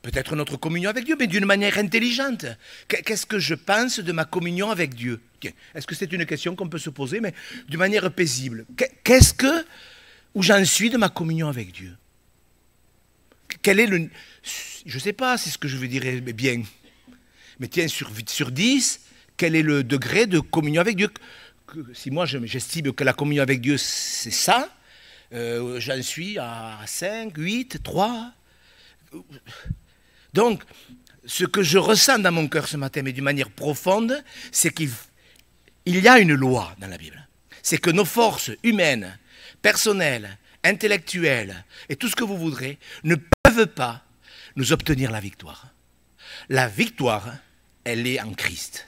peut-être notre communion avec Dieu, mais d'une manière intelligente? Qu'est-ce que je pense de ma communion avec Dieu? Est-ce que c'est une question qu'on peut se poser, mais d'une manière paisible? Où j'en suis de ma communion avec Dieu? Quel est le... Je ne sais pas, c'est ce que je veux dire bien. Mais tiens, sur 10, quel est le degré de communion avec Dieu? Si moi j'estime que la communion avec Dieu, c'est ça, j'en suis à 5, 8, 3. Donc, ce que je ressens dans mon cœur ce matin, mais d'une manière profonde, c'est qu'il y a une loi dans la Bible. C'est que nos forces humaines, personnelles, intellectuelles, et tout ce que vous voudrez, ne peuvent pas nous obtenir la victoire. La victoire, elle est en Christ,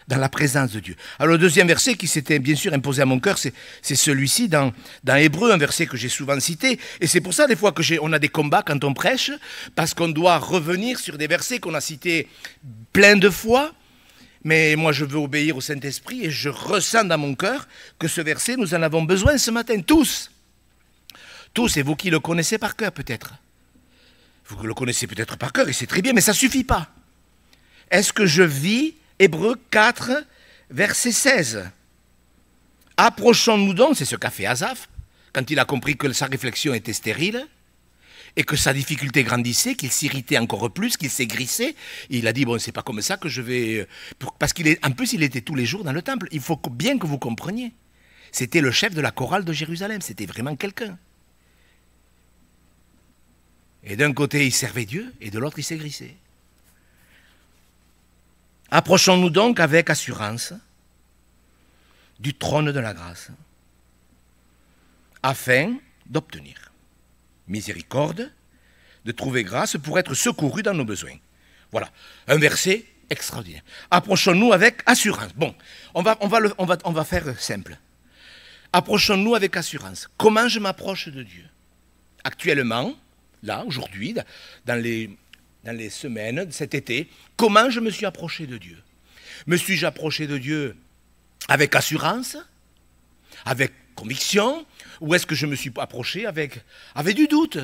dans la présence de Dieu. Alors le deuxième verset qui s'était bien sûr imposé à mon cœur, c'est celui-ci dans Hébreux, un verset que j'ai souvent cité. Et c'est pour ça des fois qu'on a des combats quand on prêche, parce qu'on doit revenir sur des versets qu'on a cités plein de fois. Mais moi je veux obéir au Saint-Esprit et je ressens dans mon cœur que ce verset, nous en avons besoin ce matin, tous. Tous, et vous qui le connaissez par cœur peut-être. Vous le connaissez peut-être par cœur et c'est très bien, mais ça ne suffit pas. Est-ce que je vis Hébreux 4, verset 16. Approchons-nous donc, c'est ce qu'a fait Asaph, quand il a compris que sa réflexion était stérile, et que sa difficulté grandissait, qu'il s'irritait encore plus, qu'il s'aigrissait. Il a dit, bon, c'est pas comme ça que je vais... Parce qu'en plus, il était tous les jours dans le temple. Il faut bien que vous compreniez. C'était le chef de la chorale de Jérusalem, c'était vraiment quelqu'un. Et d'un côté, il servait Dieu, et de l'autre, il s'aigrissait. Approchons-nous donc avec assurance du trône de la grâce, afin d'obtenir miséricorde, de trouver grâce pour être secourus dans nos besoins. Voilà, un verset extraordinaire. Approchons-nous avec assurance. Bon, on va faire simple. Approchons-nous avec assurance. Comment je m'approche de Dieu? Actuellement, là, aujourd'hui, dans les semaines de cet été, comment je me suis approché de Dieu? Me suis-je approché de Dieu avec assurance, avec conviction, ou est-ce que je me suis approché avec du doute,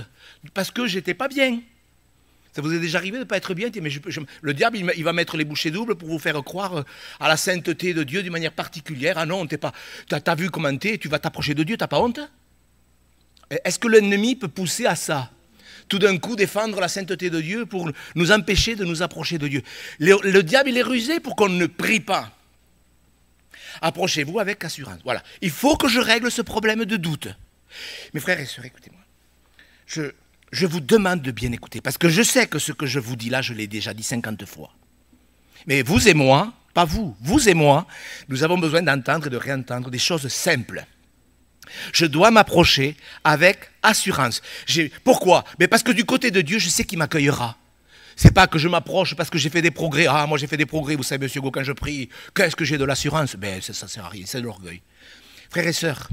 parce que j'étais pas bien? Ça vous est déjà arrivé de ne pas être bien? Mais le diable, il va mettre les bouchées doubles pour vous faire croire à la sainteté de Dieu d'une manière particulière. Ah non, t'as vu comment t'es, tu vas t'approcher de Dieu, t'as pas honte? Est-ce que l'ennemi peut pousser à ça? Tout d'un coup défendre la sainteté de Dieu pour nous empêcher de nous approcher de Dieu. Le diable, il est rusé pour qu'on ne prie pas. Approchez-vous avec assurance. Voilà. Il faut que je règle ce problème de doute. Mes frères et sœurs, écoutez-moi. Je vous demande de bien écouter, parce que je sais que ce que je vous dis là, je l'ai déjà dit 50 fois. Mais vous et moi, pas vous, vous et moi, nous avons besoin d'entendre et de réentendre des choses simples. Je dois m'approcher avec assurance. Pourquoi? Mais parce que du côté de Dieu, je sais qu'il m'accueillera. C'est pas que je m'approche parce que j'ai fait des progrès. Ah, moi j'ai fait des progrès, vous savez, monsieur Go, quand je prie, qu'est-ce que j'ai de l'assurance? Ben, ça sert à rien, c'est de l'orgueil. Frères et sœurs,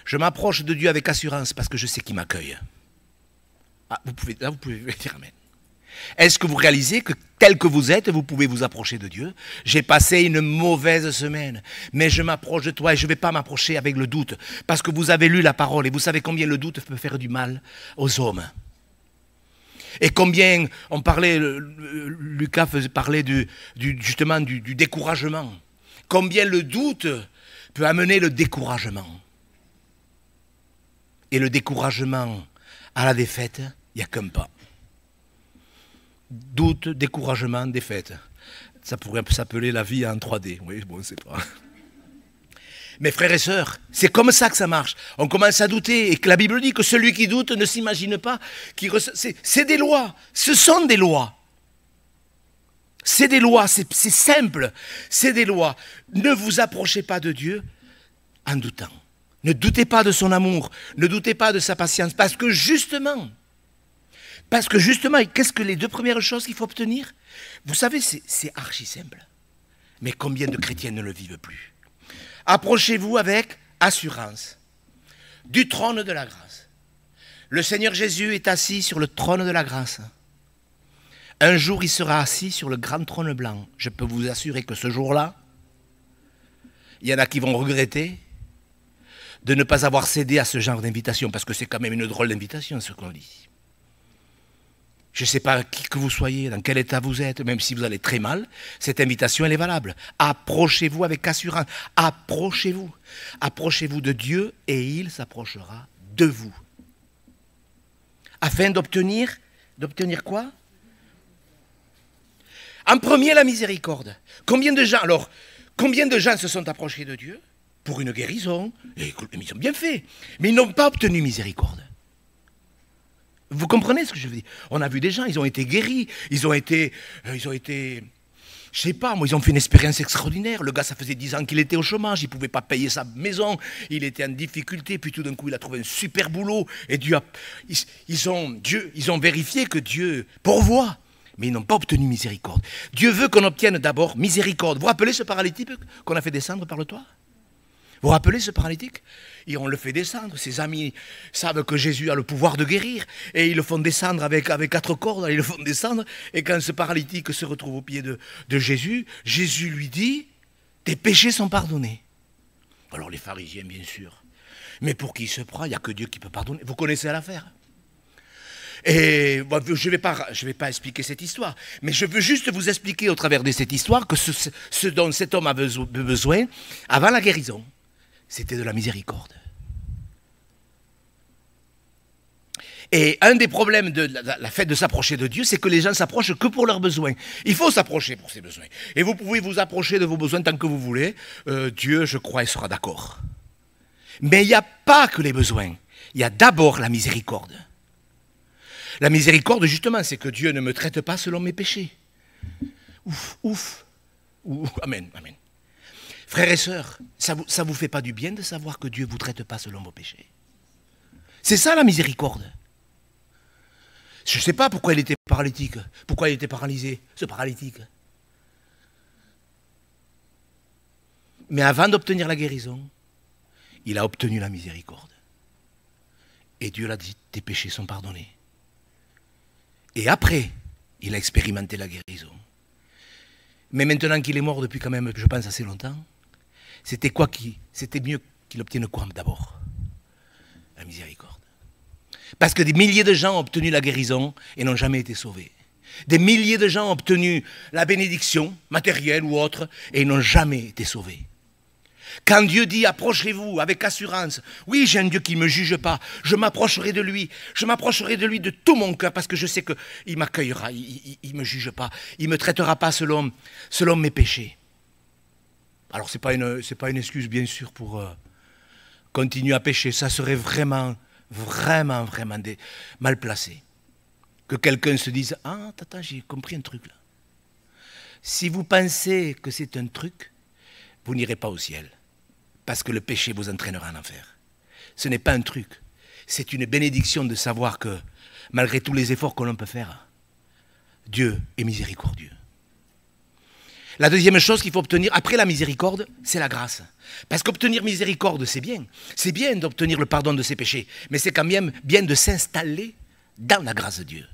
je m'approche de Dieu avec assurance parce que je sais qu'il m'accueille. Ah, vous pouvez dire amen. Est-ce que vous réalisez que tel que vous êtes, vous pouvez vous approcher de Dieu? J'ai passé une mauvaise semaine, mais je m'approche de toi et je ne vais pas m'approcher avec le doute, parce que vous avez lu la parole et vous savez combien le doute peut faire du mal aux hommes. Et combien, on parlait, Lucas parlait justement du découragement. Combien le doute peut amener le découragement. Et le découragement à la défaite, il n'y a qu'un pas. Doute, découragement, défaite. Ça pourrait s'appeler la vie en 3D. Oui, bon, c'est pas. Mes frères et sœurs, c'est comme ça que ça marche. On commence à douter et que la Bible dit que celui qui doute ne s'imagine pas. C'est des lois. Ce sont des lois. C'est des lois. C'est simple. C'est des lois. Ne vous approchez pas de Dieu en doutant. Ne doutez pas de son amour. Ne doutez pas de sa patience. Parce que justement, qu'est-ce que les deux premières choses qu'il faut obtenir? Vous savez, c'est archi simple. Mais combien de chrétiens ne le vivent plus? Approchez-vous avec assurance du trône de la grâce. Le Seigneur Jésus est assis sur le trône de la grâce. Un jour, il sera assis sur le grand trône blanc. Je peux vous assurer que ce jour-là, il y en a qui vont regretter de ne pas avoir cédé à ce genre d'invitation, parce que c'est quand même une drôle d'invitation, ce qu'on dit. Je ne sais pas qui que vous soyez, dans quel état vous êtes, même si vous allez très mal, cette invitation, elle est valable. Approchez-vous avec assurance. Approchez-vous. Approchez-vous de Dieu et il s'approchera de vous. Afin d'obtenir quoi? En premier, la miséricorde. Combien de gens se sont approchés de Dieu pour une guérison? Et ils ont bien fait, mais ils n'ont pas obtenu miséricorde. Vous comprenez ce que je veux dire? On a vu des gens, ils ont été guéris, ils ont été, je sais pas, moi, ils ont fait une expérience extraordinaire. Le gars, ça faisait 10 ans qu'il était au chômage, il ne pouvait pas payer sa maison, il était en difficulté, puis tout d'un coup, il a trouvé un super boulot, et ils ont vérifié que Dieu pourvoit, mais ils n'ont pas obtenu miséricorde. Dieu veut qu'on obtienne d'abord miséricorde. Vous vous rappelez ce paralytique qu'on a fait descendre par le toit? Vous vous rappelez ce paralytique? Et on le fait descendre. Ses amis savent que Jésus a le pouvoir de guérir. Et ils le font descendre avec 4 cordes. Ils le font descendre. Et quand ce paralytique se retrouve au pied de Jésus, Jésus lui dit, tes péchés sont pardonnés. Alors les pharisiens, bien sûr. Mais pour qui il se prend? Il n'y a que Dieu qui peut pardonner. Vous connaissez l'affaire. Et bon, je vais pas expliquer cette histoire, mais je veux juste vous expliquer au travers de cette histoire que ce dont cet homme avait besoin avant la guérison, c'était de la miséricorde. Et un des problèmes de la fait de s'approcher de Dieu, c'est que les gens s'approchent que pour leurs besoins. Il faut s'approcher pour ses besoins. Et vous pouvez vous approcher de vos besoins tant que vous voulez. Dieu, je crois, il sera d'accord. Mais il n'y a pas que les besoins. Il y a d'abord la miséricorde. La miséricorde, justement, c'est que Dieu ne me traite pas selon mes péchés. Ouf. Amen, amen. Frères et sœurs, ça vous fait pas du bien de savoir que Dieu ne vous traite pas selon vos péchés? C'est ça la miséricorde. Je ne sais pas pourquoi il était paralytique, pourquoi il était paralysé, ce paralytique. Mais avant d'obtenir la guérison, il a obtenu la miséricorde. Et Dieu l'a dit, tes péchés sont pardonnés. Et après, il a expérimenté la guérison. Mais maintenant qu'il est mort depuis quand même, je pense, assez longtemps, c'était mieux qu'il obtienne quoi d'abord? La miséricorde. Parce que des milliers de gens ont obtenu la guérison et n'ont jamais été sauvés. Des milliers de gens ont obtenu la bénédiction, matérielle ou autre, et n'ont jamais été sauvés. Quand Dieu dit approchez-vous avec assurance, oui, j'ai un Dieu qui ne me juge pas, je m'approcherai de lui de tout mon cœur parce que je sais qu'il m'accueillera, il ne me juge pas, il ne me traitera pas selon mes péchés. Alors ce n'est pas une excuse bien sûr pour continuer à pécher. Ça serait vraiment mal placé. Que quelqu'un se dise, ah, tata, j'ai compris un truc là. Si vous pensez que c'est un truc, vous n'irez pas au ciel. Parce que le péché vous entraînera en enfer. Ce n'est pas un truc. C'est une bénédiction de savoir que, malgré tous les efforts que l'on peut faire, Dieu est miséricordieux. La deuxième chose qu'il faut obtenir, après la miséricorde, c'est la grâce. Parce qu'obtenir miséricorde, c'est bien. C'est bien d'obtenir le pardon de ses péchés. Mais c'est quand même bien de s'installer dans la grâce de Dieu.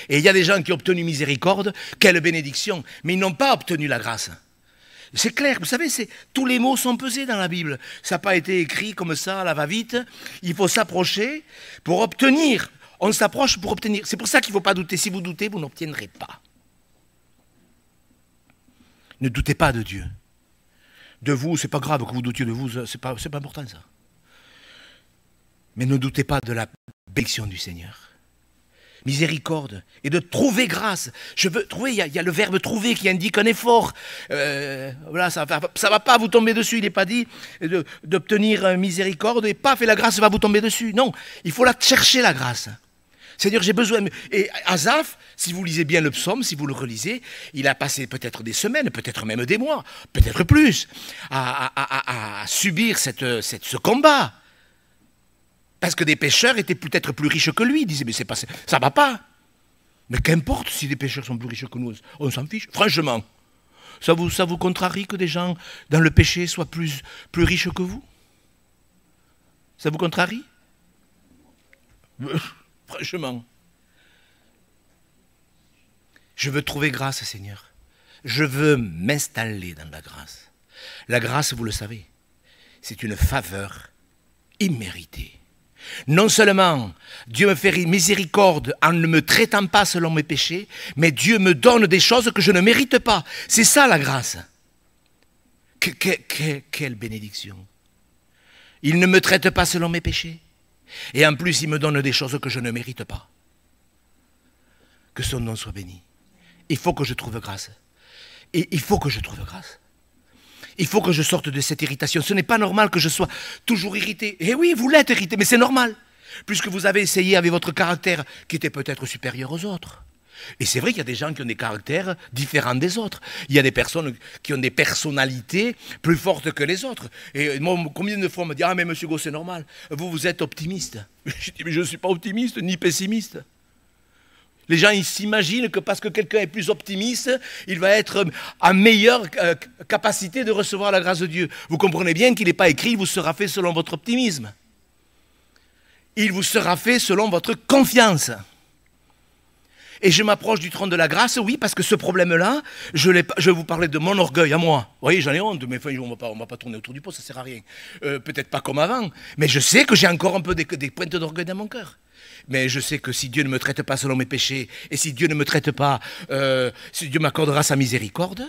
Et il y a des gens qui ont obtenu miséricorde, quelle bénédiction, mais ils n'ont pas obtenu la grâce. C'est clair, vous savez, tous les mots sont pesés dans la Bible. Ça n'a pas été écrit comme ça, à la va-vite. Il faut s'approcher pour obtenir. On s'approche pour obtenir. C'est pour ça qu'il ne faut pas douter. Si vous doutez, vous n'obtiendrez pas. Ne doutez pas de Dieu. De vous, c'est pas grave que vous doutiez de vous, c'est pas important ça. Mais ne doutez pas de la bénédiction du Seigneur. Miséricorde et de trouver grâce. Je veux trouver, il y a le verbe trouver qui indique un effort. Voilà, ça va pas vous tomber dessus. Il n'est pas dit d'obtenir miséricorde et paf, et la grâce va vous tomber dessus. Non, il faut la chercher la grâce. C'est-à-dire j'ai besoin. Et Asaph, si vous lisez bien le psaume, si vous le relisez, il a passé peut-être des semaines, peut-être même des mois, peut-être plus, à subir ce combat. Parce que des pécheurs étaient peut-être plus riches que lui. Ils disaient, mais ça ne va pas. Mais qu'importe si des pécheurs sont plus riches que nous, on s'en fiche. Franchement, ça vous contrarie que des gens dans le péché soient plus riches que vous? Ça vous contrarie? Franchement. Je veux trouver grâce, Seigneur. Je veux m'installer dans la grâce. La grâce, vous le savez, c'est une faveur imméritée. Non seulement Dieu me fait miséricorde en ne me traitant pas selon mes péchés, mais Dieu me donne des choses que je ne mérite pas. C'est ça la grâce. Quelle bénédiction. Il ne me traite pas selon mes péchés. Et en plus, il me donne des choses que je ne mérite pas. Que son nom soit béni. Il faut que je trouve grâce. Et il faut que je trouve grâce. Il faut que je sorte de cette irritation. Ce n'est pas normal que je sois toujours irrité. Et oui, vous l'êtes irrité, mais c'est normal. Puisque vous avez essayé avec votre caractère qui était peut-être supérieur aux autres. Et c'est vrai qu'il y a des gens qui ont des caractères différents des autres. Il y a des personnes qui ont des personnalités plus fortes que les autres. Et moi, combien de fois on me dit « Ah mais monsieur Gault, c'est normal, vous êtes optimiste. » Je dis « Mais je ne suis pas optimiste ni pessimiste. » Les gens, ils s'imaginent que parce que quelqu'un est plus optimiste, il va être en meilleure capacité de recevoir la grâce de Dieu. Vous comprenez bien qu'il n'est pas écrit « Il vous sera fait selon votre optimisme ». Il vous sera fait selon votre confiance. Et je m'approche du trône de la grâce, oui, parce que ce problème-là, je vais vous parler de mon orgueil à moi. Vous voyez, j'en ai honte, mais enfin, on ne va pas tourner autour du pot, ça ne sert à rien. Peut-être pas comme avant, mais je sais que j'ai encore un peu des pointes d'orgueil dans mon cœur. Mais je sais que si Dieu ne me traite pas selon mes péchés, et si Dieu ne me traite pas, si Dieu m'accordera sa miséricorde,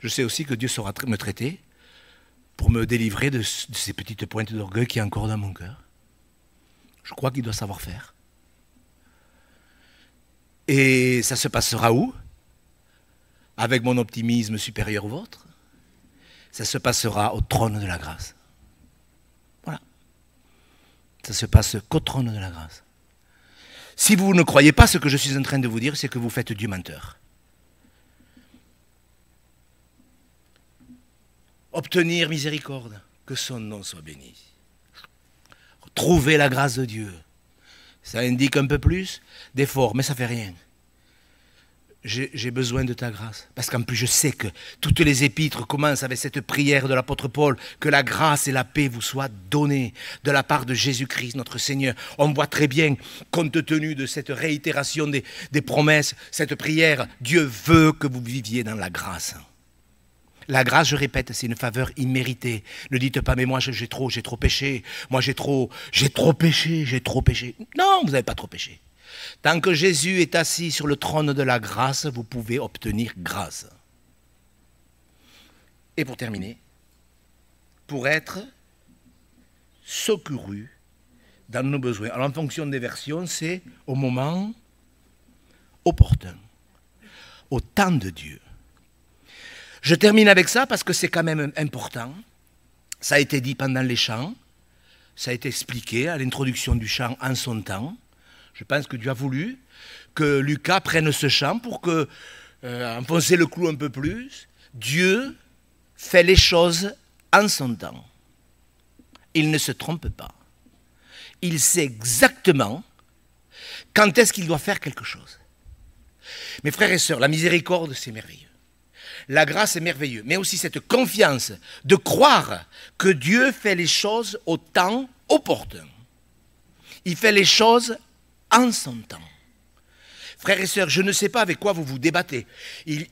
je sais aussi que Dieu saura me traiter pour me délivrer de ces petites pointes d'orgueil qui est encore dans mon cœur. Je crois qu'il doit savoir faire. Et ça se passera où? Avec mon optimisme supérieur au vôtre? Ça se passera au trône de la grâce. Voilà. Ça se passe qu'au trône de la grâce. Si vous ne croyez pas ce que je suis en train de vous dire, c'est que vous faites Dieu menteur. Obtenir miséricorde, que son nom soit béni. Trouver la grâce de Dieu. Ça indique un peu plus d'effort, mais ça ne fait rien. J'ai besoin de ta grâce. Parce qu'en plus, je sais que toutes les épîtres commencent avec cette prière de l'apôtre Paul, que la grâce et la paix vous soient données de la part de Jésus-Christ, notre Seigneur. On voit très bien, compte tenu de cette réitération des promesses, cette prière, Dieu veut que vous viviez dans la grâce. La grâce, je répète, c'est une faveur imméritée. Ne dites pas, mais moi j'ai trop péché. Moi j'ai trop péché. Non, vous n'avez pas trop péché. Tant que Jésus est assis sur le trône de la grâce, vous pouvez obtenir grâce. Et pour terminer, pour être secouru dans nos besoins. Alors en fonction des versions, c'est au moment opportun, au temps de Dieu. Je termine avec ça parce que c'est quand même important. Ça a été dit pendant les chants, ça a été expliqué à l'introduction du chant en son temps. Je pense que Dieu a voulu que Lucas prenne ce chant pour que, enfoncer le clou un peu plus, Dieu fait les choses en son temps. Il ne se trompe pas. Il sait exactement quand est-ce qu'il doit faire quelque chose. Mes frères et sœurs, la miséricorde, c'est merveilleux. La grâce est merveilleuse, mais aussi cette confiance de croire que Dieu fait les choses au temps opportun. Il fait les choses en son temps. Frères et sœurs, je ne sais pas avec quoi vous vous débattez.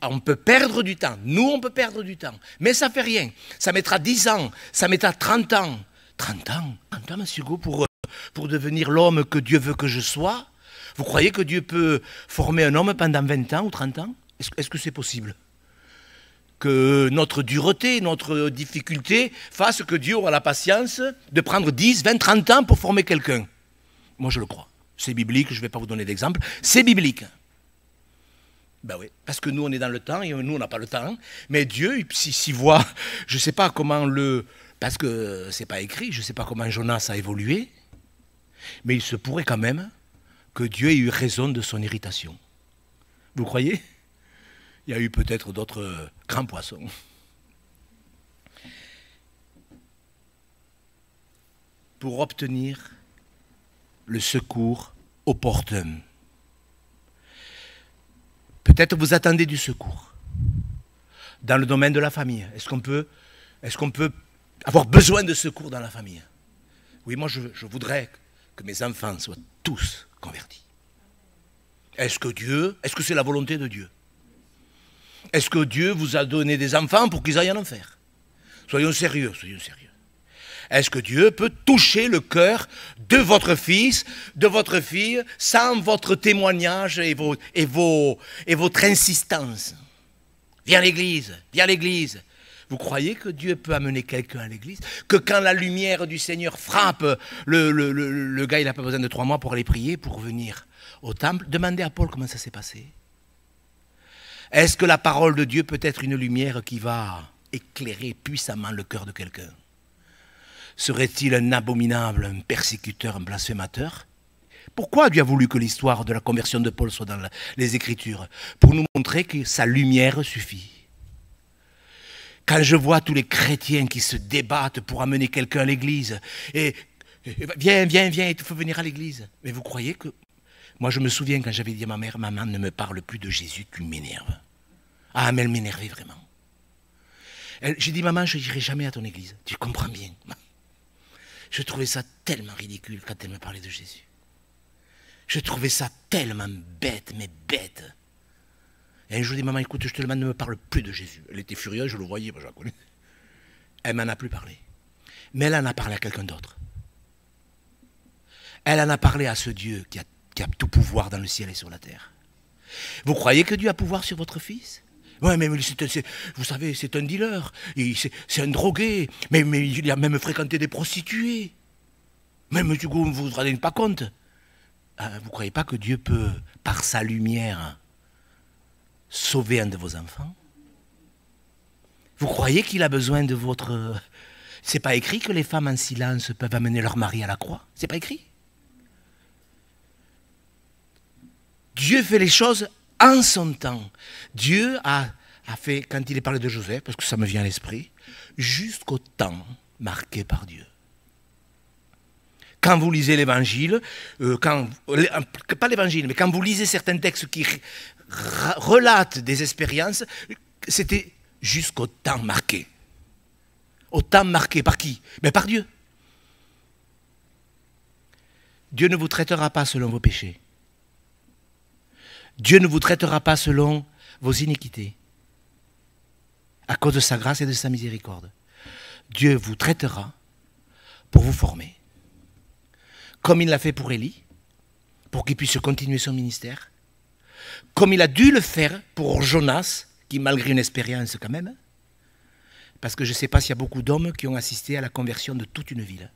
On peut perdre du temps. Nous, on peut perdre du temps. Mais ça ne fait rien. Ça mettra 10 ans. Ça mettra 30 ans. 30 ans, monsieur Hugo, pour devenir l'homme que Dieu veut que je sois. Vous croyez que Dieu peut former un homme pendant 20 ans ou 30 ans? Est-ce que c'est possible? Que notre dureté, notre difficulté fasse que Dieu aura la patience de prendre 10, 20, 30 ans pour former quelqu'un? Moi, je le crois. C'est biblique, je ne vais pas vous donner d'exemple. C'est biblique. Ben oui, parce que nous, on est dans le temps et nous, on n'a pas le temps. Mais Dieu, s'il voit, je ne sais pas comment parce que ce n'est pas écrit, je ne sais pas comment Jonas a évolué, mais il se pourrait quand même que Dieu ait eu raison de son irritation. Vous croyez? Il y a eu peut-être d'autres grands poissons. Pour obtenir le secours opportun. Peut-être vous attendez du secours. Dans le domaine de la famille, est-ce qu'on peut avoir besoin de secours dans la famille? Oui, moi je voudrais que mes enfants soient tous convertis. Est-ce que c'est la volonté de Dieu? Est-ce que Dieu vous a donné des enfants pour qu'ils aillent en enfer? Soyons sérieux, soyons sérieux. Est-ce que Dieu peut toucher le cœur de votre fils, de votre fille, sans votre témoignage et votre insistance? Viens à l'église, viens à l'église. Vous croyez que Dieu peut amener quelqu'un à l'église? Que quand la lumière du Seigneur frappe, le gars, il n'a pas besoin de 3 mois pour aller prier, pour venir au temple? Demandez à Paul comment ça s'est passé. Est-ce que la parole de Dieu peut être une lumière qui va éclairer puissamment le cœur de quelqu'un? Serait-il un abominable, un persécuteur, un blasphémateur? Pourquoi Dieu a voulu que l'histoire de la conversion de Paul soit dans les Écritures? Pour nous montrer que sa lumière suffit. Quand je vois tous les chrétiens qui se débattent pour amener quelqu'un à l'église, et viens, il faut venir à l'église. Mais vous croyez que... Moi, je me souviens quand j'avais dit à ma mère, maman, ne me parle plus de Jésus, tu m'énerves. Ah, mais elle m'énervait vraiment. J'ai dit, maman, je n'irai jamais à ton église. Tu comprends bien. Je trouvais ça tellement ridicule quand elle me parlait de Jésus. Je trouvais ça tellement bête, mais bête. Et un jour, je dis, maman, écoute, je te demande, ne me parle plus de Jésus. Elle était furieuse, je le voyais, moi je la connais. Elle m'en a plus parlé. Mais elle en a parlé à quelqu'un d'autre. Elle en a parlé à ce Dieu qui a tout pouvoir dans le ciel et sur la terre. Vous croyez que Dieu a pouvoir sur votre fils? Oui, mais vous savez, c'est un dealer, c'est un drogué, mais il a même fréquenté des prostituées. Même du coup, vous ne vous rendez pas compte. Vous ne croyez pas que Dieu peut, par sa lumière, sauver un de vos enfants? Vous croyez qu'il a besoin de votre... C'est pas écrit que les femmes en silence peuvent amener leur mari à la croix? C'est pas écrit? Dieu fait les choses en son temps. Dieu a fait, quand il est parlé de Joseph, parce que ça me vient à l'esprit, jusqu'au temps marqué par Dieu. Quand vous lisez l'évangile, pas l'évangile, mais quand vous lisez certains textes qui relatent des expériences, c'était jusqu'au temps marqué. Au temps marqué par qui? Mais par Dieu. Dieu ne vous traitera pas selon vos péchés. Dieu ne vous traitera pas selon vos iniquités. À cause de sa grâce et de sa miséricorde. Dieu vous traitera pour vous former. Comme il l'a fait pour Élie, pour qu'il puisse continuer son ministère. Comme il a dû le faire pour Jonas, qui malgré une expérience quand même, parce que je ne sais pas s'il y a beaucoup d'hommes qui ont assisté à la conversion de toute une ville.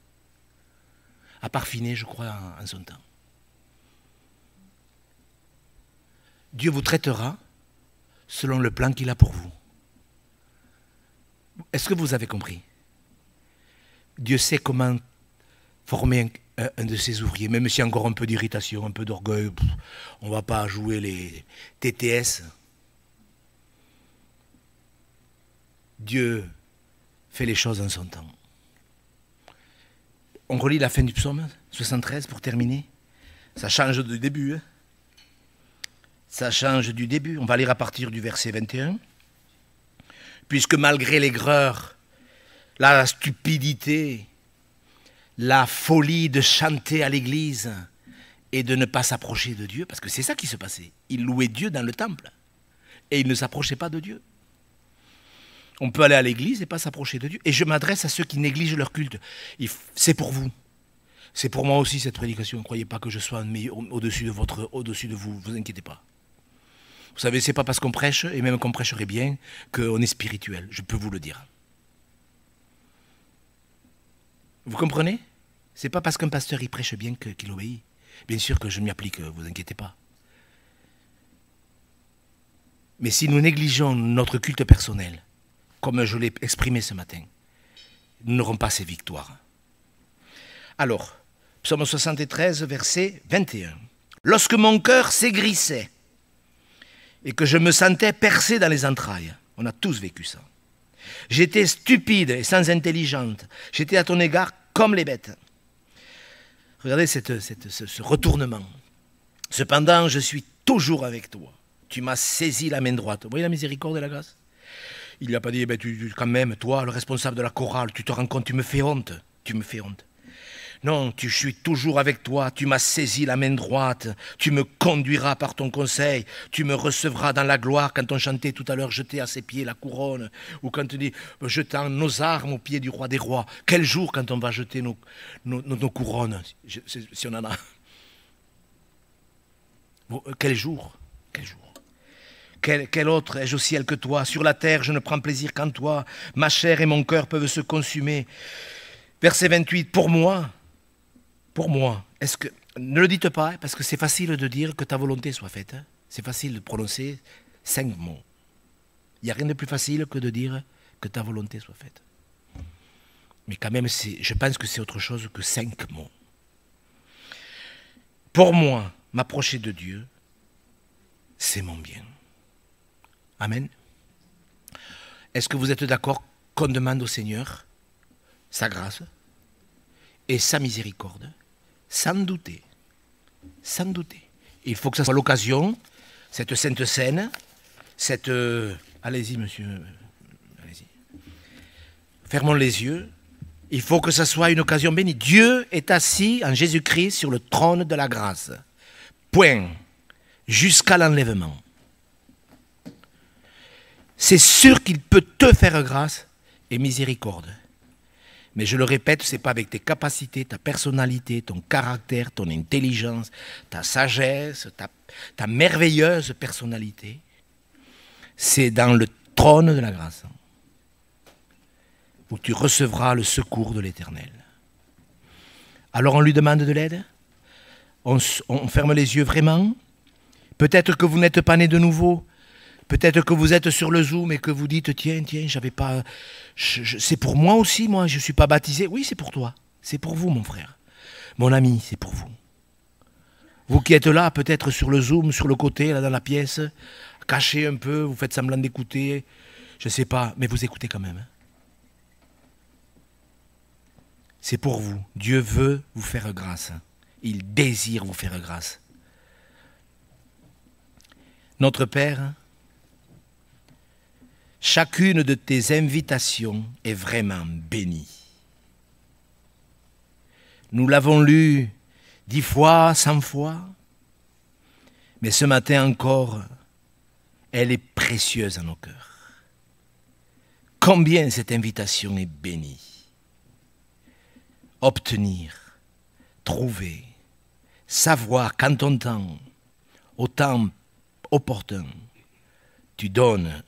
À part Finney, je crois, en son temps. Dieu vous traitera selon le plan qu'il a pour vous. Est-ce que vous avez compris? Dieu sait comment former un de ses ouvriers, même s'il y a encore un peu d'irritation, un peu d'orgueil. On ne va pas jouer les TTS. Dieu fait les choses en son temps. On relit la fin du psaume 73 pour terminer. Ça change du début. Hein. Ça change du début. On va lire à partir du verset 21. Puisque malgré l'aigreur, la stupidité, la folie de chanter à l'église et de ne pas s'approcher de Dieu, parce que c'est ça qui se passait. Ils louaient Dieu dans le temple et ils ne s'approchaient pas de Dieu. On peut aller à l'église et pas s'approcher de Dieu. Et je m'adresse à ceux qui négligent leur culte. C'est pour vous. C'est pour moi aussi cette prédication. Ne croyez pas que je sois au-dessus de vous. Ne vous inquiétez pas. Vous savez, c'est pas parce qu'on prêche, et même qu'on prêcherait bien, qu'on est spirituel. Je peux vous le dire. Vous comprenez? C'est pas parce qu'un pasteur il prêche bien qu'il obéit. Bien sûr que je m'y applique, vous inquiétez pas. Mais si nous négligeons notre culte personnel, comme je l'ai exprimé ce matin, nous n'aurons pas ces victoires. Alors, psaume 73, verset 21. Lorsque mon cœur s'aigrissait et que je me sentais percé dans les entrailles, on a tous vécu ça. J'étais stupide et sans intelligence. J'étais à ton égard comme les bêtes. Regardez ce retournement. Cependant, je suis toujours avec toi. Tu m'as saisi la main droite. Vous voyez la miséricorde et la grâce? Il lui a pas dit, quand même, toi, le responsable de la chorale, tu te rends compte, tu me fais honte. Tu me fais honte. Non, je suis toujours avec toi, tu m'as saisi la main droite, tu me conduiras par ton conseil, tu me recevras dans la gloire. Quand on chantait tout à l'heure, jeter à ses pieds la couronne, ou quand on dit, jetant nos armes aux pieds du roi des rois. Quel jour quand on va jeter nos couronnes, si on en a. Bon, quel jour? Quel jour? Quel autre ai-je au ciel que toi? Sur la terre, je ne prends plaisir qu'en toi. Ma chair et mon cœur peuvent se consumer. Verset 28, pour moi, est-ce que... Ne le dites pas, parce que c'est facile de dire que ta volonté soit faite. Hein. C'est facile de prononcer 5 mots. Il n'y a rien de plus facile que de dire que ta volonté soit faite. Mais quand même, je pense que c'est autre chose que 5 mots. Pour moi, m'approcher de Dieu, c'est mon bien. Amen. Est-ce que vous êtes d'accord qu'on demande au Seigneur sa grâce et sa miséricorde, sans douter, sans douter. Il faut que ça soit l'occasion, cette sainte scène, cette... Allez-y, monsieur, allez-y. Fermons les yeux. Il faut que ça soit une occasion bénie. Dieu est assis en Jésus-Christ sur le trône de la grâce. Point. Jusqu'à l'enlèvement. C'est sûr qu'il peut te faire grâce et miséricorde. Mais je le répète, ce n'est pas avec tes capacités, ta personnalité, ton caractère, ton intelligence, ta sagesse, ta merveilleuse personnalité. C'est dans le trône de la grâce où tu recevras le secours de l'Éternel. Alors on lui demande de l'aide, on ferme les yeux vraiment. Peut-être que vous n'êtes pas né de nouveau. Peut-être que vous êtes sur le Zoom et que vous dites, tiens, j'avais pas... c'est pour moi aussi, moi, je ne suis pas baptisé. Oui, c'est pour toi. C'est pour vous, mon frère. Mon ami, c'est pour vous. Vous qui êtes là, peut-être sur le Zoom, sur le côté, là dans la pièce, cachez un peu, vous faites semblant d'écouter, je ne sais pas, mais vous écoutez quand même. Hein. C'est pour vous. Dieu veut vous faire grâce. Il désire vous faire grâce. Notre Père, chacune de tes invitations est vraiment bénie. Nous l'avons lu 10 fois, 100 fois, mais ce matin encore, elle est précieuse à nos cœurs. Combien cette invitation est bénie. Obtenir, trouver, savoir qu'en ton temps, au temps opportun, tu donnes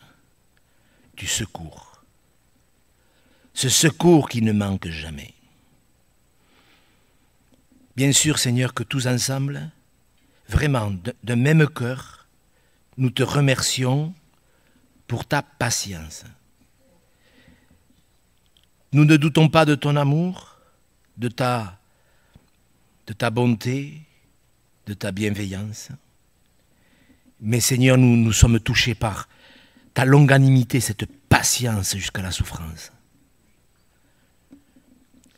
du secours. Ce secours qui ne manque jamais. Bien sûr, Seigneur, que tous ensemble, vraiment, d'un même cœur, nous te remercions pour ta patience. Nous ne doutons pas de ton amour, de ta bonté, de ta bienveillance. Mais Seigneur, nous sommes touchés par ta longanimité, cette patience jusqu'à la souffrance.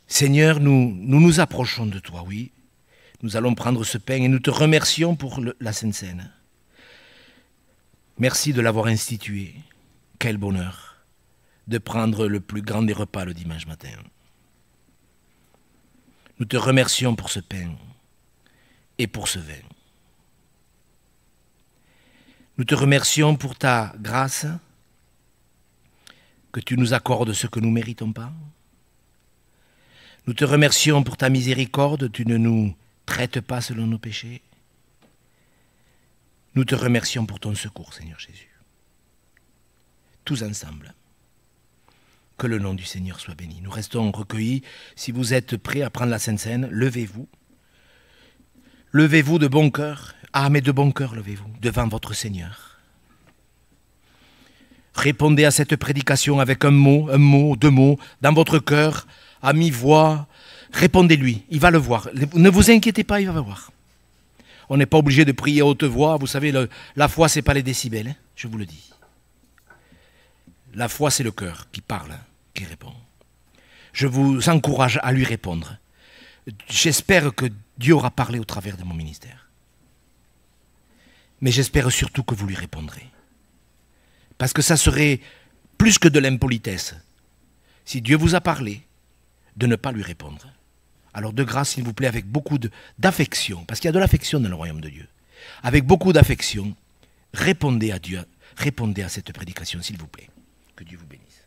Seigneur, nous approchons de toi, oui. Nous allons prendre ce pain et nous te remercions pour la Sainte Seine. Merci de l'avoir institué. Quel bonheur de prendre le plus grand des repas le dimanche matin. Nous te remercions pour ce pain et pour ce vin. Nous te remercions pour ta grâce, que tu nous accordes ce que nous ne méritons pas. Nous te remercions pour ta miséricorde, tu ne nous traites pas selon nos péchés. Nous te remercions pour ton secours, Seigneur Jésus. Tous ensemble, que le nom du Seigneur soit béni. Nous restons recueillis. Si vous êtes prêts à prendre la Sainte Seine, levez-vous. Levez-vous de bon cœur. Ah, mais de bon cœur, levez-vous devant votre Seigneur. Répondez à cette prédication avec un mot, deux mots, dans votre cœur, à mi-voix. Répondez-lui, il va le voir. Ne vous inquiétez pas, il va le voir. On n'est pas obligé de prier à haute voix. Vous savez, la foi, ce n'est pas les décibels, hein, je vous le dis. La foi, c'est le cœur qui parle, qui répond. Je vous encourage à lui répondre. J'espère que Dieu aura parlé au travers de mon ministère. Mais j'espère surtout que vous lui répondrez. Parce que ça serait plus que de l'impolitesse, si Dieu vous a parlé, de ne pas lui répondre. Alors de grâce, s'il vous plaît, avec beaucoup d'affection, parce qu'il y a de l'affection dans le royaume de Dieu, avec beaucoup d'affection, répondez à Dieu, répondez à cette prédication, s'il vous plaît. Que Dieu vous bénisse.